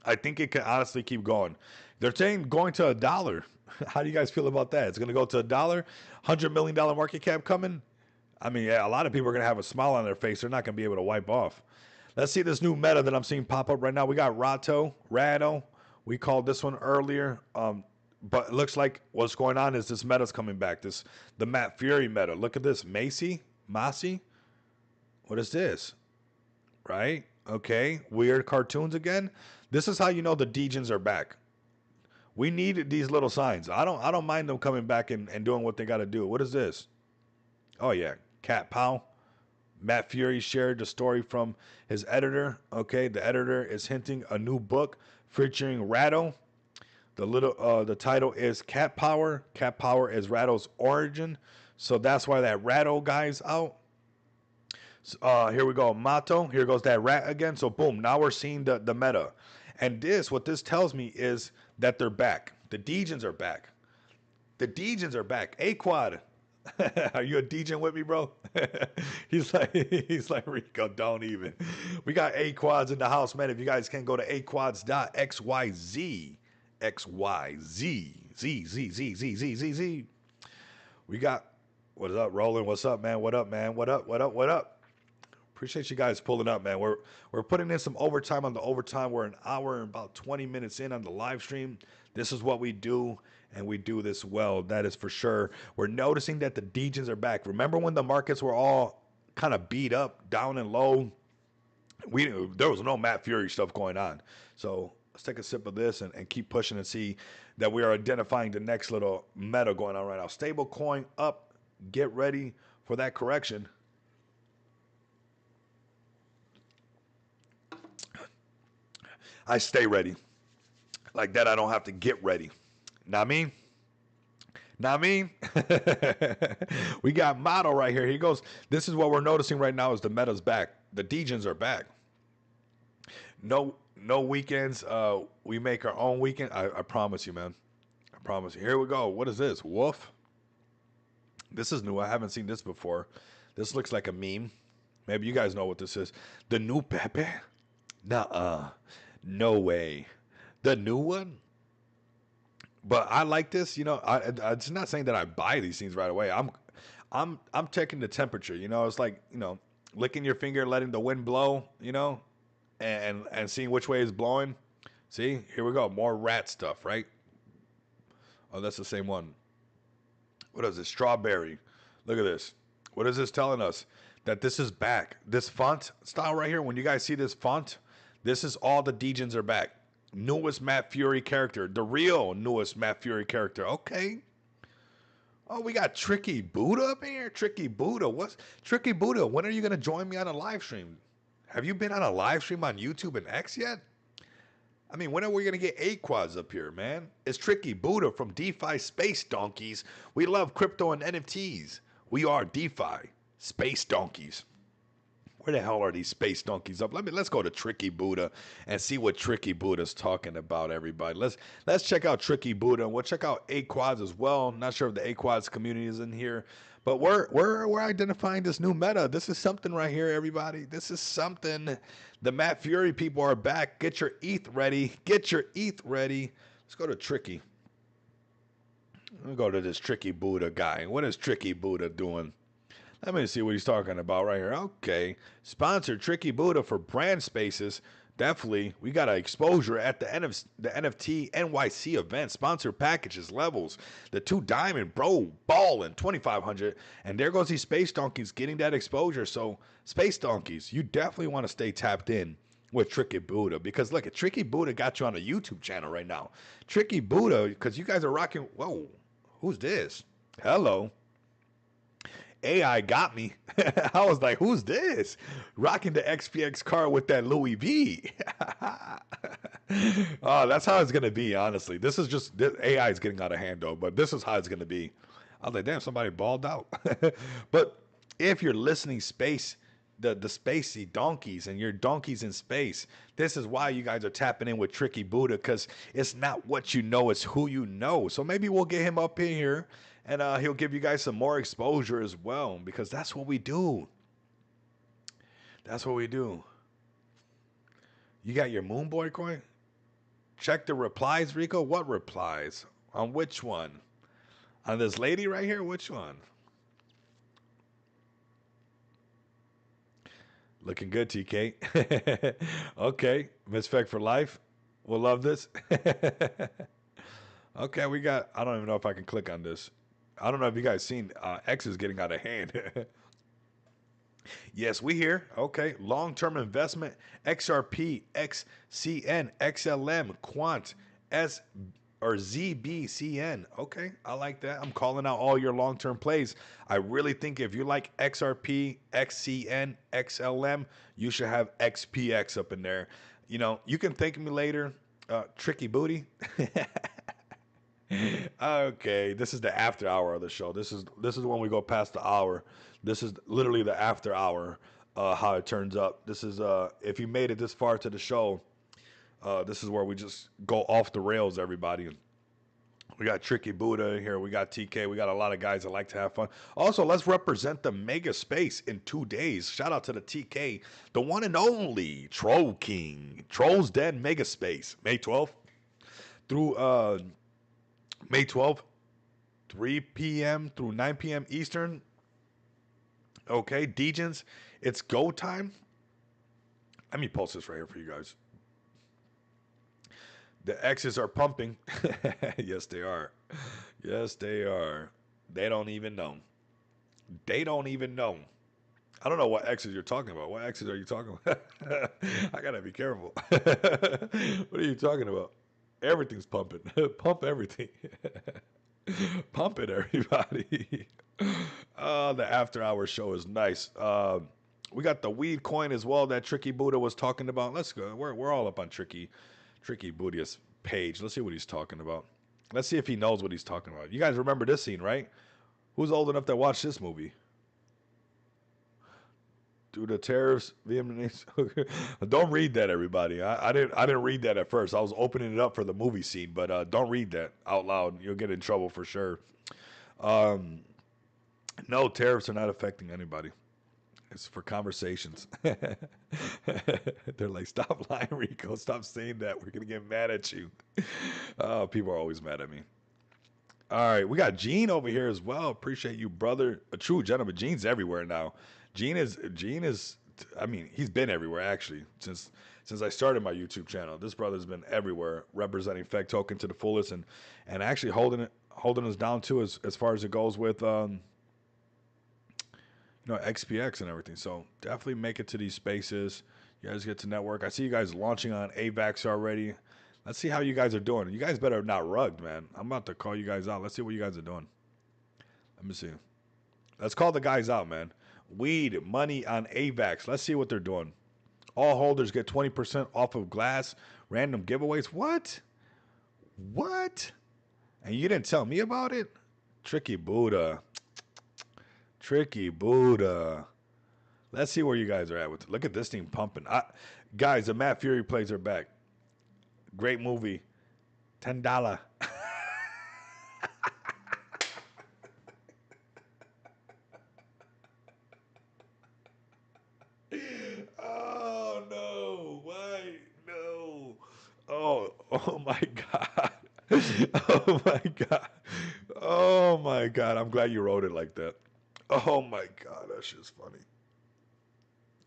I think it can honestly keep going. They're saying going to $1. How do you guys feel about that? It's going to go to $1. $100 million market cap coming. I mean, yeah, a lot of people are going to have a smile on their face. They're not going to be able to wipe off. Let's see this new meta that I'm seeing pop up right now. We got Rado. We called this one earlier. But it looks like what's going on is this meta's coming back. The Matt Fury meta. Look at this. Macy? What is this? Right? Okay. Weird cartoons again. This is how you know the Degens are back. We need these little signs. I don't mind them coming back and doing what they got to do. What is this? Oh, yeah. Cat Pow. Matt Fury shared the story from his editor. Okay, the editor is hinting a new book featuring Rado. The title is Cat Power. Cat Power is Rado's origin. So that's why that Rado guy's out. Here we go. Mato. Here goes that rat again. So boom, now we're seeing the meta. And what this tells me is that they're back. The Degens are back. The Degens are back. A-Quad. Are you a DJ with me, bro? he's like Rico, don't even. We got A-Quads in the house, man. If you guys can go to aquads.xyz. XYZ. We got, what is up, Roland? What's up, man? What up, man? What up? Appreciate you guys pulling up, man. We're putting in some overtime on the overtime. We're an hour and about 20 minutes in on the live stream. This is what we do, and we do this well. That is for sure. We're noticing that the Degens are back. Remember when the markets were all kind of beat up, down and low? There was no Matt Fury stuff going on. So let's take a sip of this and keep pushing and see that we are identifying the next little meta going on right now. Stable coin up. Get ready for that correction. I stay ready. Like that, I don't have to get ready. Know what I mean? We got Motto right here. He goes, this is what we're noticing right now is the meta's back. The Degens are back. No weekends. We make our own weekend. I promise you, man. I promise you. Here we go. What is this? Wolf? This is new. I haven't seen this before. This looks like a meme. Maybe you guys know what this is. The new Pepe? Nuh-uh. No way. The new one? But I like this, you know. It's not saying that I buy these things right away. I'm checking the temperature, you know. It's like, you know, licking your finger, letting the wind blow, you know, and seeing which way it's blowing. See, here we go, more rat stuff, right? Oh, that's the same one. What is it? Strawberry. Look at this. What is this telling us? That this is back. This font style right here. When you guys see this font, this is all the Degens are back. Newest Matt Fury character. The real newest Matt Fury character. Okay. Oh, we got Tricky Buddha up here. Tricky Buddha. What's Tricky Buddha? When are you going to join me on a live stream? Have you been on a live stream on YouTube and X yet? I mean, when are we going to get A-Quads up here, man? It's Tricky Buddha from DeFi Space Donkeys. We love crypto and NFTs. We are DeFi Space Donkeys. Where the hell are these space donkeys up? Let's go to Tricky Buddha and see what Tricky Buddha's talking about, everybody. Let's check out Tricky Buddha, and we'll check out A-Quads as well. Not sure if the A-Quads community is in here, but we're identifying this new meta. This is something right here, everybody. This is something. The Matt Fury people are back. Get your ETH ready. Get your ETH ready. Let's go to Tricky. Let me go to this Tricky Buddha guy. What is Tricky Buddha doing? Let me see what he's talking about right here. Okay. Sponsor Tricky Buddha for brand spaces. Definitely. We got an exposure at the NFT NYC event. Sponsor packages, levels. The 2 diamond, bro, ballin', 2,500. And there goes these Space Donkeys getting that exposure. So, Space Donkeys, you definitely want to stay tapped in with Tricky Buddha. Because look, Tricky Buddha got you on a YouTube channel right now. Tricky Buddha, because you guys are rocking. Whoa, who's this? Hello. AI got me. I was like, who's this? Rocking the XPX car with that Louis V. Oh, that's how it's going to be, honestly. This AI is getting out of hand, though, but this is how it's going to be. I was like, damn, somebody balled out. But if you're listening space, the spacey donkeys and your donkeys in space, this is why you guys are tapping in with Tricky Buddha, because it's not what you know, it's who you know. So maybe we'll get him up in here and he'll give you guys some more exposure as well, because that's what we do. That's what we do. You got your Moon Boy coin? Check the replies, Rico. What replies? On which one? On this lady right here? Which one? Looking good, TK. Okay. Miss Feck for life. We'll love this. Okay, we got, I don't even know if I can click on this. I don't know if you guys seen X is getting out of hand. Yes, we here. Okay. Long-term investment, XRP, XCN, XLM, Quant, S or ZBCN. Okay, I like that. I'm calling out all your long-term plays. I really think if you like XRP, XCN, XLM, you should have XPX up in there. You know, you can thank me later, Tricky Booty. Okay, this is the after hour of the show. This is when we go past the hour. This is literally the after hour, how it turns up. This is if you made it this far to the show, this is where we just go off the rails, everybody. We got Tricky Buddha here. We got TK. We got a lot of guys that like to have fun. Also, let's represent the mega space in 2 days. Shout out to the TK, the one and only Troll King. Trolls Den Mega Space, May 12th through May 12th, 3 p.m. through 9 p.m. Eastern. Okay, Degens, it's go time. Let me post this right here for you guys. The X's are pumping. Yes, they are. Yes, they are. They don't even know. They don't even know. I don't know what X's you're talking about. What X's are you talking about? I gotta be careful. What are you talking about? Everything's pumping. Pump everything. Pump it, everybody. The after hour show is nice. We got the weed coin as well that Tricky Buddha was talking about. Let's go. We're all up on Tricky Buddha's page. Let's see what he's talking about. Let's see if he knows what he's talking about. You guys remember this scene, right? Who's old enough to watch this movie? Due to tariffs, Vietnamese. Don't read that, everybody. I didn't read that at first. I was opening it up for the movie scene, but don't read that out loud. You'll get in trouble for sure. No, tariffs are not affecting anybody. It's for conversations. They're like, stop lying, Rico. Stop saying that. We're gonna get mad at you. People are always mad at me. All right, we got Gene over here as well. Appreciate you, brother. A true gentleman. Gene's everywhere now. Gene is. I mean, he's been everywhere actually since I started my YouTube channel. This brother's been everywhere, representing Fect Token to the fullest, and actually holding us down too as far as it goes with XPX and everything. So definitely make it to these spaces. You guys get to network. I see you guys launching on AVAX already. Let's see how you guys are doing. You guys better not rugged, man. I'm about to call you guys out. Let's see what you guys are doing. Let me see. Let's call the guys out, man. Weed, money on AVAX. Let's see what they're doing. All holders get 20% off of glass. Random giveaways. What? And you didn't tell me about it? Tricky Buddha. Let's see where you guys are at with it. Look at this thing pumping. Guys, the Matt Fury plays are back. Great movie. $10. Oh no! Why? No! Oh my God! Oh my God! God, I'm glad you wrote it like that. Oh my God, that shit's funny.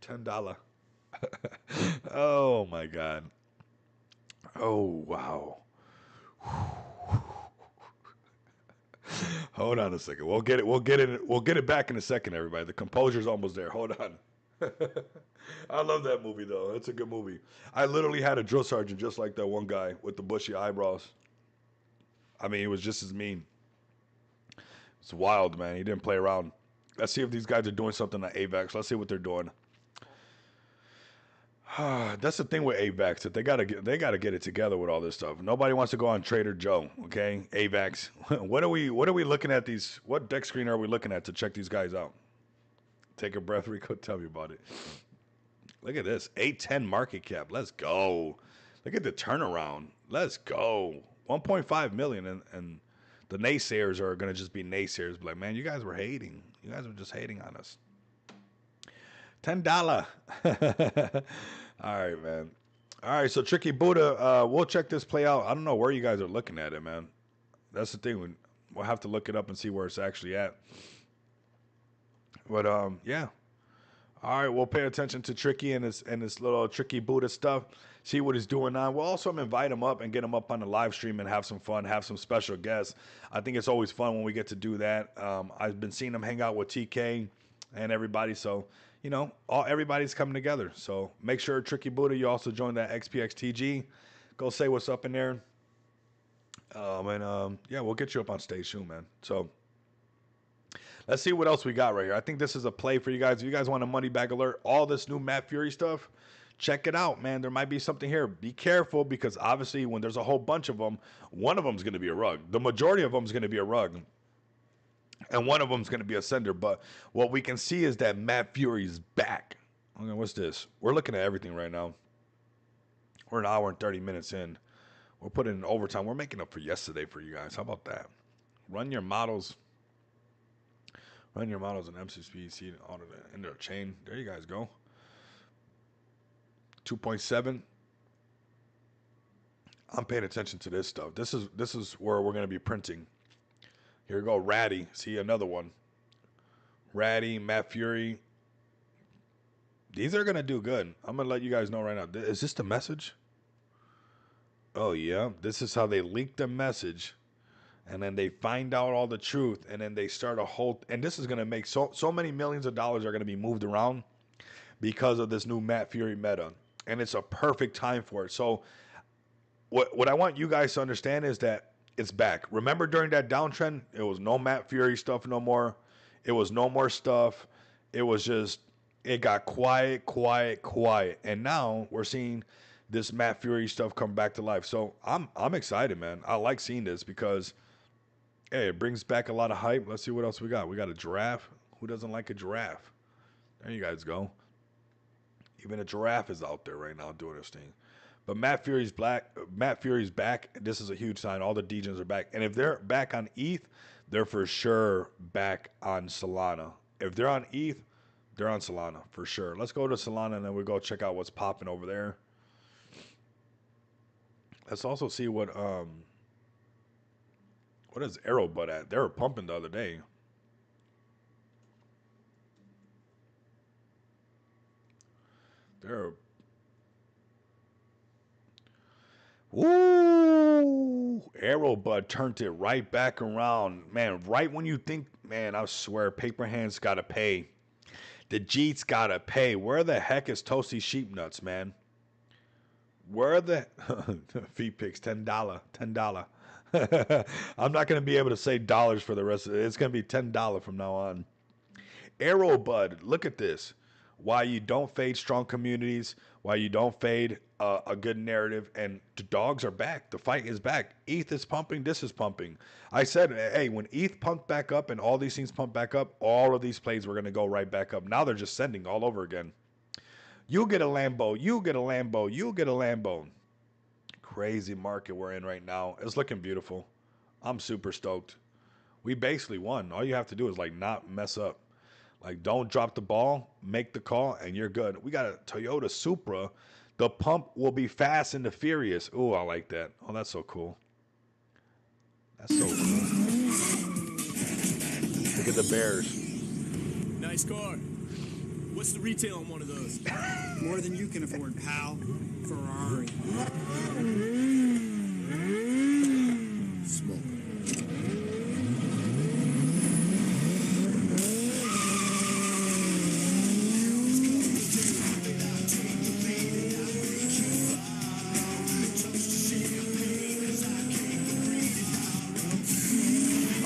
$10. Oh my God. Oh wow. Hold on a second. We'll get it. We'll get it. We'll get it back in a second, everybody. The composure's almost there. Hold on. I love that movie though. It's a good movie. I literally had a drill sergeant just like that one guy with the bushy eyebrows. I mean, he was just as mean. It's wild, man. He didn't play around. Let's see if these guys are doing something at AVAX. Let's see what they're doing. That's the thing with AVAX, that they gotta get it together with all this stuff. Nobody wants to go on Trader Joe, okay? AVAX. What are we looking at these? What deck screen are we looking at to check these guys out? Take a breath, Rico. Tell me about it. Look at this. 810 market cap. Let's go. Look at the turnaround. Let's go. 1.5 million, and the naysayers are gonna just be naysayers. Like, man, you guys were hating. You guys were just hating on us. $10. All right, man. All right, so Tricky Buddha, we'll check this play out. I don't know where you guys are looking at it, man. That's the thing. We'll have to look it up and see where it's actually at. But yeah. All right, we'll pay attention to Tricky and this little Tricky Buddha stuff. See what he's doing now. We'll also invite him up and get him up on the live stream and have some fun, have some special guests. I think it's always fun when we get to do that. I've been seeing him hang out with TK and everybody, so you know, everybody's coming together. So make sure, Tricky Buddha, you also join that XPXTG. Go say what's up in there. Yeah, we'll get you up on stage soon, man. So let's see what else we got right here. I think this is a play for you guys. If you guys want a money bag alert, all this new Matt Fury stuff, check it out, man. There might be something here. Be careful, because obviously when there's a whole bunch of them, one of them is going to be a rug. The majority of them is going to be a rug. And one of them is going to be a sender. But what we can see is that Matt Fury's back. Okay, what's this? We're looking at everything right now. We're an hour and 30 minutes in. We're putting in overtime. We're making up for yesterday for you guys. How about that? Run your models. Run your models in MCSP, see all of the end of the chain. There you guys go. 2.7. I'm paying attention to this stuff. This is where we're going to be printing. Here we go, Ratty. See, another one. Ratty, Matt Fury. These are going to do good. I'm going to let you guys know right now. Is this the message? Oh, yeah. This is how they leak the message. And then they find out all the truth. And then they start a whole... And this is going to make so many millions of dollars are going to be moved around because of this new Matt Fury meta. And it's a perfect time for it. So what I want you guys to understand is that it's back. Remember during that downtrend, it was no Matt Fury stuff no more. It was no more stuff. It was just, it got quiet. And now we're seeing this Matt Fury stuff come back to life. So I'm excited, man. I like seeing this because, hey, it brings back a lot of hype. Let's see what else we got. We got a giraffe. Who doesn't like a giraffe? There you guys go. Even a giraffe is out there right now doing this thing. But Matt Fury's back. This is a huge sign. All the DJs are back. And if they're back on ETH, they're for sure back on Solana. If they're on ETH, they're on Solana for sure. Let's go to Solana and then we'll go check out what's popping over there. Let's also see what is Arrowbutt at? They were pumping the other day. Ooh, Arrowbutt turned it right back around. Man, right when you think, man, I swear, Paper Hands got to pay. The Jeets got to pay. Where the heck is Toasty Sheep Nuts, man? Where the... Feet picks, $10. $10. I'm not going to be able to say dollars for the rest of it. It's going to be $10 from now on. Arrowbutt, look at this. Why you don't fade strong communities, why you don't fade a good narrative, and the dogs are back. The fight is back. ETH is pumping. This is pumping. I said, hey, when ETH pumped back up and all these things pumped back up, all of these plays were going to go right back up. Now they're just sending all over again. You get a Lambo. You get a Lambo. You get a Lambo. Crazy market we're in right now. It's looking beautiful. I'm super stoked. We basically won. All you have to do is like not mess up. Like, don't drop the ball, make the call, and you're good. We got a Toyota Supra. The pump will be fast and the furious. Ooh, I like that. Oh, that's so cool. That's so cool. the Bears. Nice car. What's the retail on one of those? More than you can afford, pal. Ferrari. Smoke.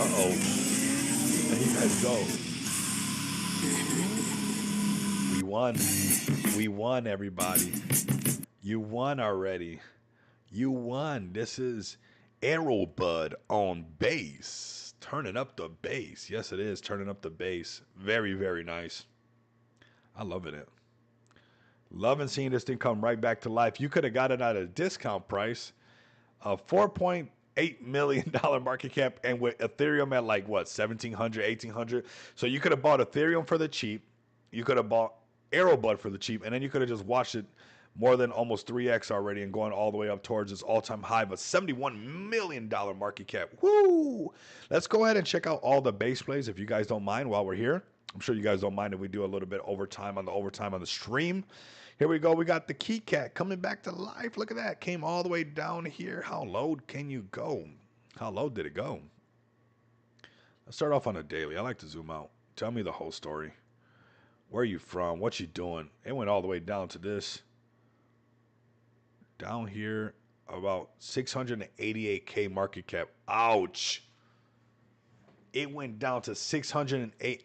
Uh-oh. There you guys go. We won. We won, everybody. You won already. You won. This is Aerobud on bass. Turning up the bass. Yes, it is. Turning up the bass. Very, very nice. I loving it. Loving seeing this thing come right back to life. You could have got it at a discount price of $4.8 million market cap, and with Ethereum at like what, 1,700, 1,800. So you could have bought Ethereum for the cheap. You could have bought Aerobud for the cheap, and then you could have just watched it more than almost 3x already and going all the way up towards its all-time high of a $71 million market cap. Woo! Let's go ahead and check out all the base plays if you guys don't mind while we're here. I'm sure you guys don't mind if we do a little bit overtime on the stream. Here we go. We got the Key Cat coming back to life. Look at that. Came all the way down here. How low can you go? How low did it go? Let's start off on a daily. I like to zoom out. Tell me the whole story. Where are you from? What you doing? It went all the way down to this. Down here, about 688K market cap. Ouch. It went down to 608.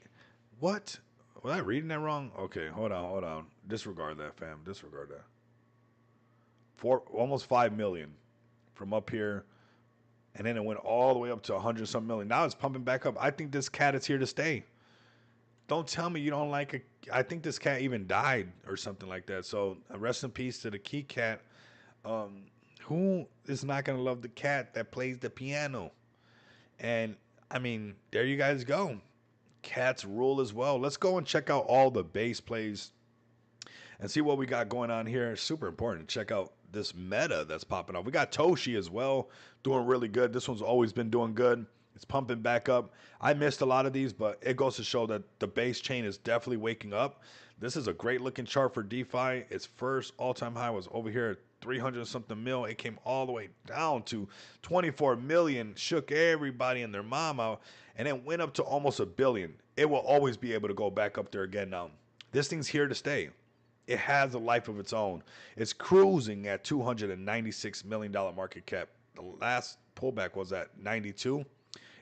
What? Was I reading that wrong? Okay, hold on. Disregard that, fam. Disregard that. Almost 5 million from up here. And then it went all the way up to 100-something million. Now it's pumping back up. I think this cat is here to stay. Don't tell me you don't like it. I think this cat even died or something like that. So rest in peace to the Key Cat. Who is not going to love the cat that plays the piano? And, I mean, there you guys go. Cats rule as well. Let's go and check out all the base plays and see what we got going on here. It's super important to check out this meta that's popping up. We got Toshi as well doing really good. This one's always been doing good. It's pumping back up. I missed a lot of these, but it goes to show that the base chain is definitely waking up. This is a great looking chart for DeFi. Its first all-time high was over here at 300-something mil. It came all the way down to 24 million, shook everybody and their mama, and then went up to almost $1 billion. It will always be able to go back up there again now. This thing's here to stay. It has a life of its own. It's cruising at $296 million market cap. The last pullback was at 92.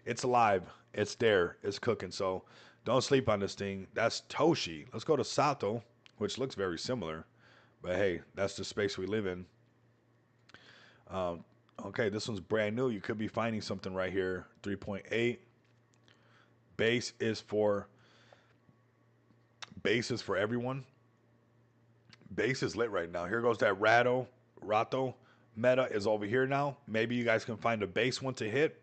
It's alive. It's there. It's cooking. So don't sleep on this thing. That's Toshi. Let's go to Sato, which looks very similar. But hey, that's the space we live in. Okay, this one's brand new. You could be finding something right here. 3.8. Base is for everyone. Base is lit right now. Here goes that Rato. Meta is over here now. Maybe you guys can find a base one to hit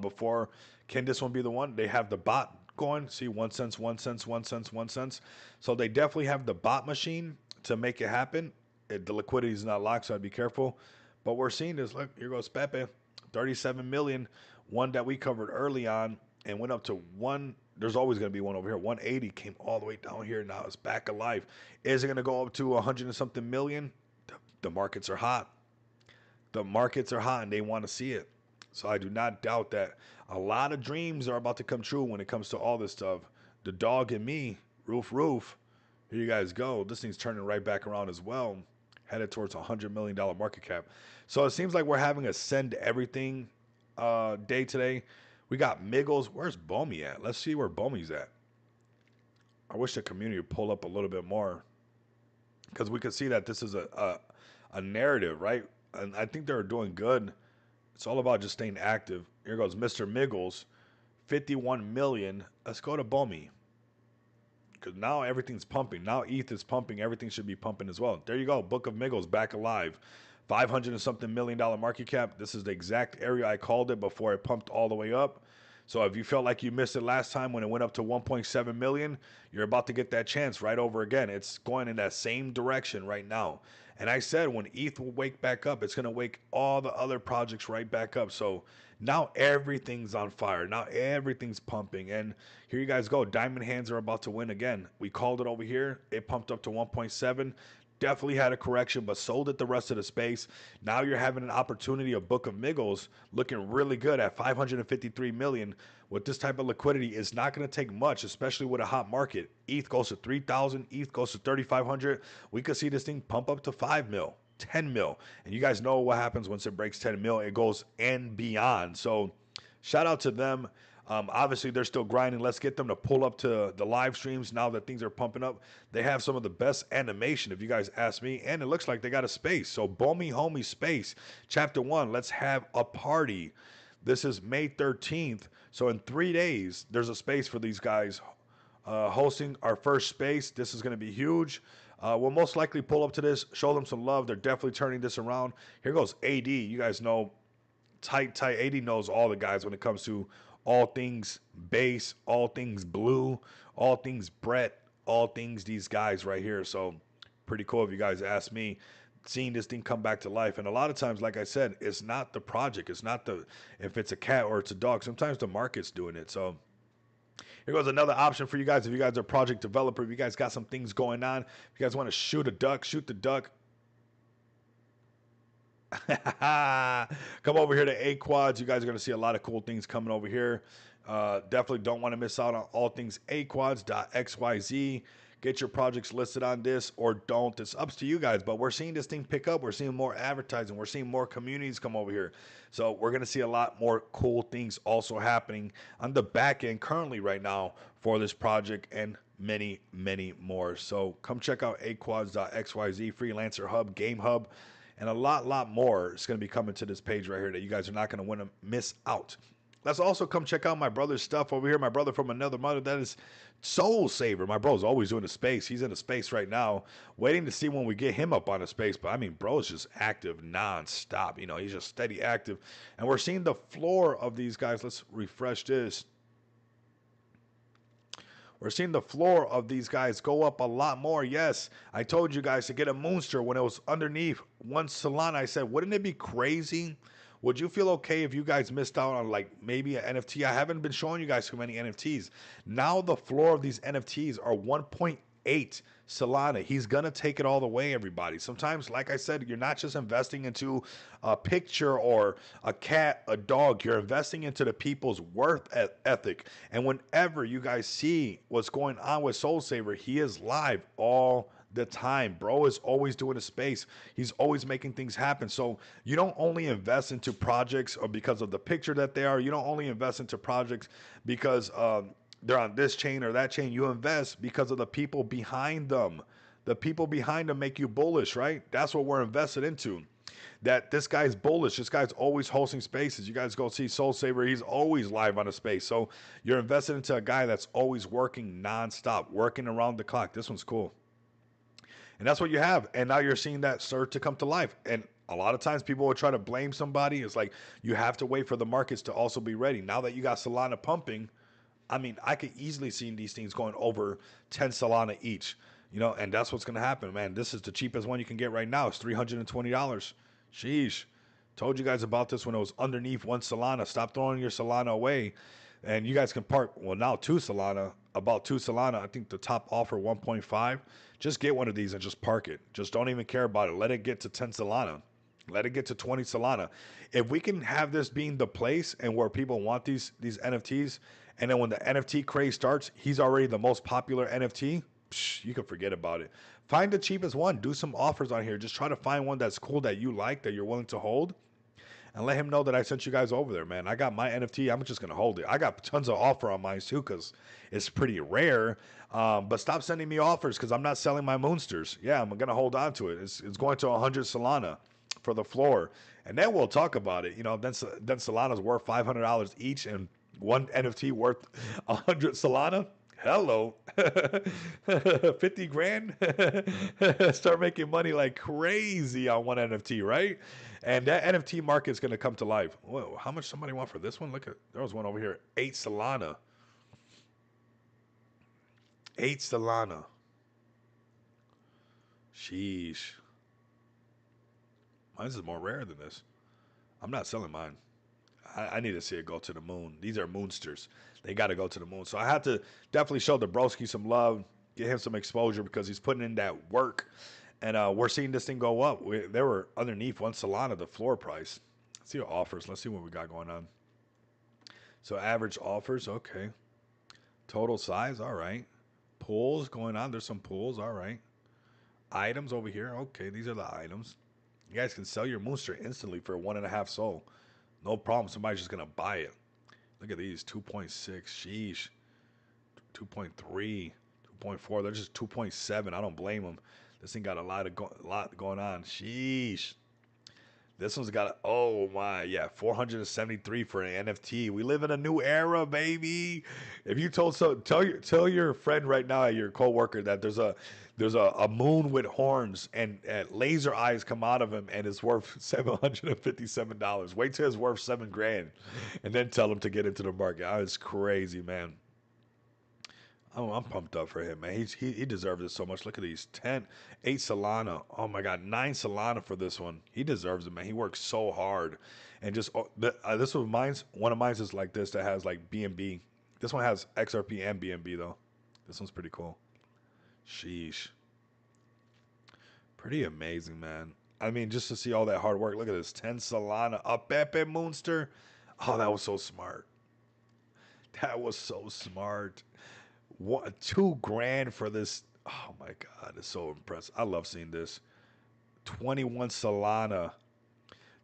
before. Can this one be the one? They have the bot going. See, 1 cent, 1 cent, 1 cent, 1 cent. So they definitely have the bot machine to make it happen. The liquidity is not locked, so I'd be careful. But we're seeing this. Look, here goes Pepe. 37 million. One that we covered early on and went up to one. There's always going to be one over here. 180 came all the way down here. Now it's back alive. Is it going to go up to 100 and something million? The markets are hot. The markets are hot and they want to see it. So I do not doubt that a lot of dreams are about to come true when it comes to all this stuff. The dog and me, roof. Here you guys go. This thing's turning right back around as well. Headed towards $100 million market cap. So it seems like we're having a send everything day today. We got Miggles. Where's Bomi at? Let's see where Bomi's at. I wish the community would pull up a little bit more, because we could see that this is a narrative, right? And I think they're doing good. It's all about just staying active. Here goes Mr. Miggles, 51 million. Let's go to Bomi, because now everything's pumping. Now ETH is pumping. Everything should be pumping as well. There you go. Book of Miggles back alive. 500 and something million dollar market cap. This is the exact area I called it before it pumped all the way up. So if you felt like you missed it last time when it went up to 1.7 million, you're about to get that chance right over again. It's going in that same direction right now. And I said when ETH will wake back up, it's going to wake all the other projects right back up. So now everything's on fire. Now everything's pumping. And here you guys go. Diamond Hands are about to win again. We called it over here. It pumped up to 1.7. Definitely had a correction, but sold it the rest of the space. Now you're having an opportunity of Book of Miggles looking really good at 553 million. With this type of liquidity, it's not going to take much, especially with a hot market. ETH goes to 3,000, ETH goes to 3,500. We could see this thing pump up to 5 mil, 10 mil. And you guys know what happens once it breaks 10 mil, it goes and beyond. So shout out to them. Obviously, they're still grinding. Let's get them to pull up to the live streams now that things are pumping up. They have some of the best animation, if you guys ask me, and it looks like they got a space. So, Bomi Homie Space, Chapter 1, let's have a party. This is May 13th. So, in 3 days, there's a space for these guys hosting our first space. This is going to be huge. We'll most likely pull up to this, show them some love. They're definitely turning this around. Here goes AD. You guys know, tight. AD knows all the guys when it comes to all things base, all things blue, all things Brett, all things these guys right here. So pretty cool if you guys ask me, seeing this thing come back to life. And a lot of times, like I said, it's not the project. It's not if it's a cat or it's a dog. Sometimes the market's doing it. So here goes another option for you guys. If you guys are a project developer, if you guys got some things going on, if you guys want to shoot a duck, shoot the duck. Come over here to A-Quads. You guys are going to see a lot of cool things coming over here. Definitely don't want to miss out on all things aquads.xyz. Get your projects listed on this or don't. It's up to you guys, but we're seeing this thing pick up. We're seeing more advertising. We're seeing more communities come over here. So we're going to see a lot more cool things also happening on the back end currently right now for this project and many, many more. So come check out aquads.xyz, Freelancer Hub, Game Hub, and a lot more is going to be coming to this page right here that you guys are not going to want to miss out. Let's also come check out my brother's stuff over here. My brother from another mother, that is Soul Saver. My bro's always doing a space. He's in a space right now, waiting to see when we get him up on a space. But I mean, bro's just active nonstop. You know, he's just steady active. And we're seeing the floor of these guys. Let's refresh this. We're seeing the floor of these guys go up a lot more. Yes, I told you guys to get a Moonster when it was underneath 1 Solana. I said, wouldn't it be crazy? Would you feel okay if you guys missed out on like maybe an NFT? I haven't been showing you guys too many NFTs. Now the floor of these NFTs are 1.8 Solana. He's going to take it all the way, everybody. Sometimes, like I said, you're not just investing into a picture or a cat, a dog. You're investing into the people's worth ethic. And whenever you guys see what's going on with Soul Saver, he is live all the time. Bro is always doing a space. He's always making things happen. So you don't only invest into projects or because of the picture that they are. You don't only invest into projects because they're on this chain or that chain. You invest because of the people behind them. The people behind them make you bullish, right? That's what we're invested into. That this guy's bullish. This guy's always hosting spaces. You guys go see Soul Saver. He's always live on a space. So you're invested into a guy that's always working nonstop, working around the clock. This one's cool. And that's what you have. And now you're seeing that start to come to life. And a lot of times people will try to blame somebody. It's like you have to wait for the markets to also be ready. Now that you got Solana pumping, I mean, I could easily see these things going over 10 Solana each. You know, and that's what's going to happen, man. This is the cheapest one you can get right now. It's $320. Sheesh. Told you guys about this when it was underneath 1 Solana. Stop throwing your Solana away. And you guys can park, well, now 2 Solana, about 2 Solana. I think the top offer 1.5. Just get one of these and just park it. Just don't even care about it. Let it get to 10 Solana. Let it get to 20 Solana. If we can have this being the place and where people want these NFTs, and then when the NFT craze starts, he's already the most popular NFT, you can forget about it. Find the cheapest one. Do some offers on here. Just try to find one that's cool that you like, that you're willing to hold. And let him know that I sent you guys over there, man. I got my NFT. I'm just going to hold it. I got tons of offer on mine, too, because it's pretty rare. But stop sending me offers because I'm not selling my Moonsters. Yeah, I'm going to hold on to it. It's going to 100 Solana for the floor. And then we'll talk about it. You know, then Solana's worth $500 each and one NFT worth 100 Solana. Hello. 50 grand. Start making money like crazy on one NFT, right? And that NFT market's going to come to life. Whoa, how much somebody want for this one? Look at, there was one over here. 8 Solana. 8 Solana. Sheesh. Mine's is more rare than this. I'm not selling mine. I need to see it go to the moon. These are moonsters. They got to go to the moon. So I have to definitely show Dabrowski some love, get him some exposure because he's putting in that work. And we're seeing this thing go up. They were underneath 1 Solana, the floor price. Let's see what offers. Let's see what we got going on. So average offers, okay. Total size, all right. Pools going on. There's some pools, all right. Items over here, okay. These are the items. You guys can sell your Moonster instantly for 1.5 SOL. No problem. Somebody's just going to buy it. Look at these. 2.6. Sheesh. 2.3. 2.4. They're just 2.7. I don't blame them. This thing got a lot going on. Sheesh. This one's got, oh my, yeah, 473 for an NFT. We live in a new era, baby. If you told so, tell your friend right now, your coworker, that there's a moon with horns and laser eyes come out of him and it's worth $757. Wait till it's worth $7 grand, and then tell him to get into the market. Oh, it's crazy, man. I'm pumped up for him, man. He deserves it so much. Look at these 8 Solana. Oh my God, 9 Solana for this one. He deserves it, man. He works so hard, and just this was mine's. One of mine's is like this that has like BNB. This one has XRP and BNB though. This one's pretty cool. Sheesh. Pretty amazing, man. I mean, just to see all that hard work. Look at this, 10 Solana, a Pepe Moonster. Oh, that was so smart. That was so smart. What, $2 grand for this? Oh my God, it's so impressive. I love seeing this. 21 Solana,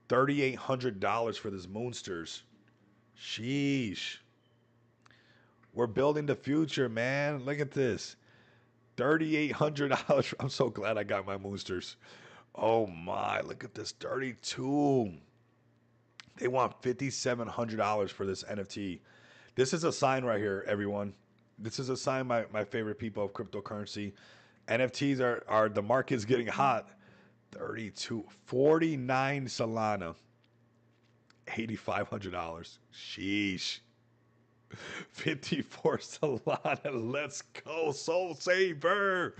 $3,800 for this Moonsters. Sheesh. We're building the future, man. Look at this. $3,800. I'm so glad I got my Moonsters. Oh my, look at this. 32. They want $5,700 for this NFT. This is a sign right here, everyone. This is a sign, my favorite people of cryptocurrency. NFTs are the market's getting hot. 32, 49 Solana, $8,500. Sheesh. 54 Solana. Let's go, Soul Saver.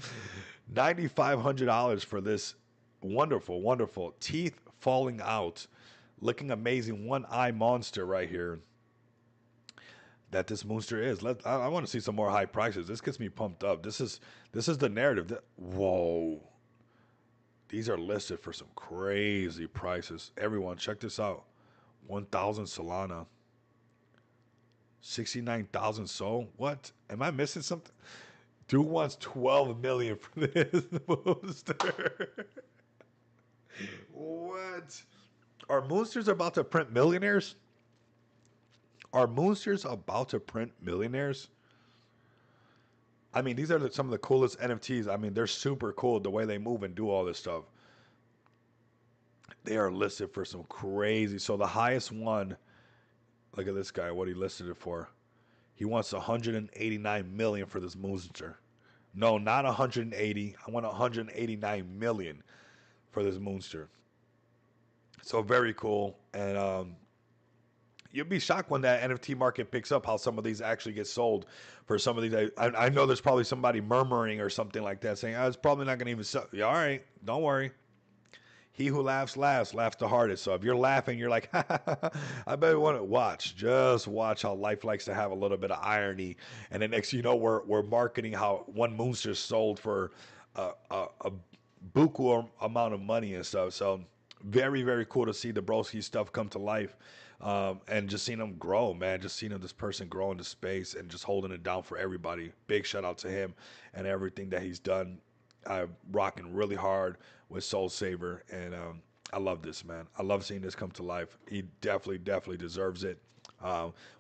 $9,500 for this wonderful, wonderful teeth falling out, looking amazing, one eye monster right here. That this Moonster is. I want to see some more high prices. This gets me pumped up. This is the narrative. Whoa. These are listed for some crazy prices. Everyone, check this out. 1,000 Solana. 69,000 Sol. What? Am I missing something? Dude wants 12 million for this Moonster. What? Are Moonsters about to print millionaires? Are Moonsters about to print millionaires? I mean, these are some of the coolest NFTs. I mean, they're super cool the way they move and do all this stuff. They are listed for some crazy. So the highest one, look at this guy, what he listed it for. He wants 189 million for this Moonster. No, not 180. I want 189 million for this Moonster. So very cool. And you'll be shocked when that NFT market picks up how some of these actually get sold for some of these. I know there's probably somebody murmuring or something like that saying, it's probably not going to even sell. Yeah, all right, don't worry. He who laughs the hardest. So if you're laughing, you're like, I bet you want to watch. Just watch how life likes to have a little bit of irony. And then next you know, we're marketing how one Moonster sold for a buku amount of money and stuff. So very, very cool to see the Broski stuff come to life. And just seeing him grow, man. Just seeing this person grow into space and just holding it down for everybody. Big shout out to him and everything that he's done. Rocking really hard with Soul Saver, and I love this, man. I love seeing this come to life. He definitely deserves it.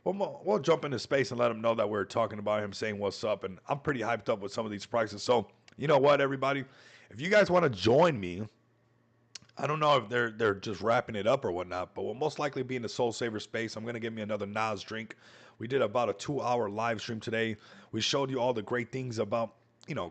We'll jump into space and let him know that we're talking about him, saying what's up, and I'm pretty hyped up with some of these prices. So you know what, everybody, if you guys want to join me I don't know if they're just wrapping it up or whatnot, but we'll most likely be in the Soul Saver space. I'm gonna get me another Nas drink. We did about a 2-hour live stream today. We showed you all the great things about,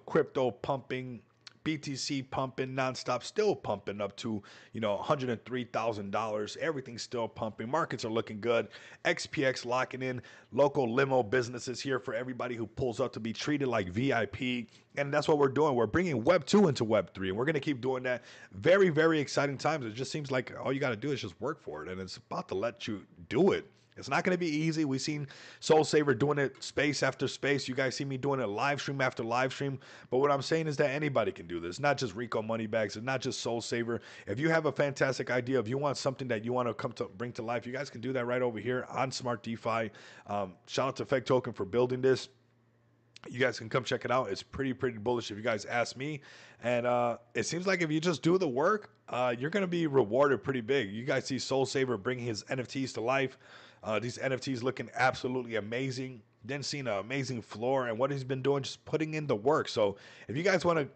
crypto pumping, BTC pumping nonstop, still pumping up to, $103,000. Everything's still pumping. Markets are looking good. XPX locking in local limo businesses here for everybody who pulls up to be treated like VIP. And that's what we're doing. We're bringing Web 2 into Web 3, and we're going to keep doing that. Very, very exciting times. It just seems like all you got to do is just work for it, and it's about to let you do it. It's not going to be easy. We've seen Soul Saver doing it space after space. You guys see me doing it live stream after live stream. But what I'm saying is that anybody can do this. Not just Rico Moneybags. It's not just Soul Saver. If you have a fantastic idea, if you want something that you want to bring to life, you guys can do that right over here on Smart DeFi. Shout out to Fake Token for building this. You guys can come check it out. It's pretty bullish if you guys ask me. And it seems like if you just do the work, you're going to be rewarded pretty big. You guys see Soul Saver bringing his NFTs to life. These NFTs looking absolutely amazing. Then seeing an amazing floor and what he's been doing, just putting in the work. So if you guys want to,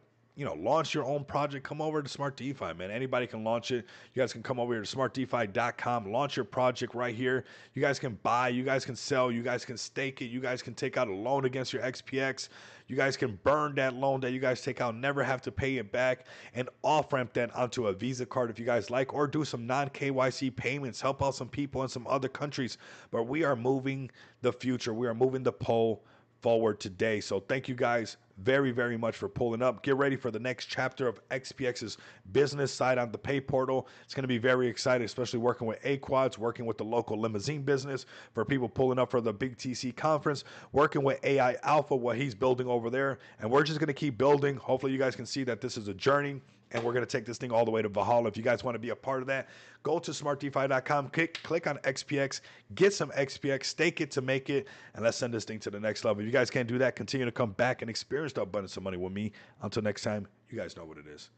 launch your own project, come over to Smart DeFi, man. Anybody can launch it. You guys can come over here to smartdefi.com, launch your project right here. You guys can buy, you guys can sell, you guys can stake it, you guys can take out a loan against your XPX. You guys can burn that loan that you guys take out, never have to pay it back, and off-ramp that onto a Visa card if you guys like, or do some non-KYC payments, help out some people in some other countries. But we are moving the future. We are moving the pole forward today. So thank you guys very, very much for pulling up. Get ready for the next chapter of XPX's business side on the Pay Portal. It's going to be very exciting, especially working with A-Quads, working with the local limousine business, for people pulling up for the Big TC conference, working with AI Alpha, what he's building over there. And we're just going to keep building. Hopefully you guys can see that this is a journey, and we're going to take this thing all the way to Valhalla. If you guys want to be a part of that, go to smartdefi.com, click on XPX, get some XPX, stake it to make it, and let's send this thing to the next level. If you guys can't do that, continue to come back and experience the abundance of money with me. Until next time, you guys know what it is.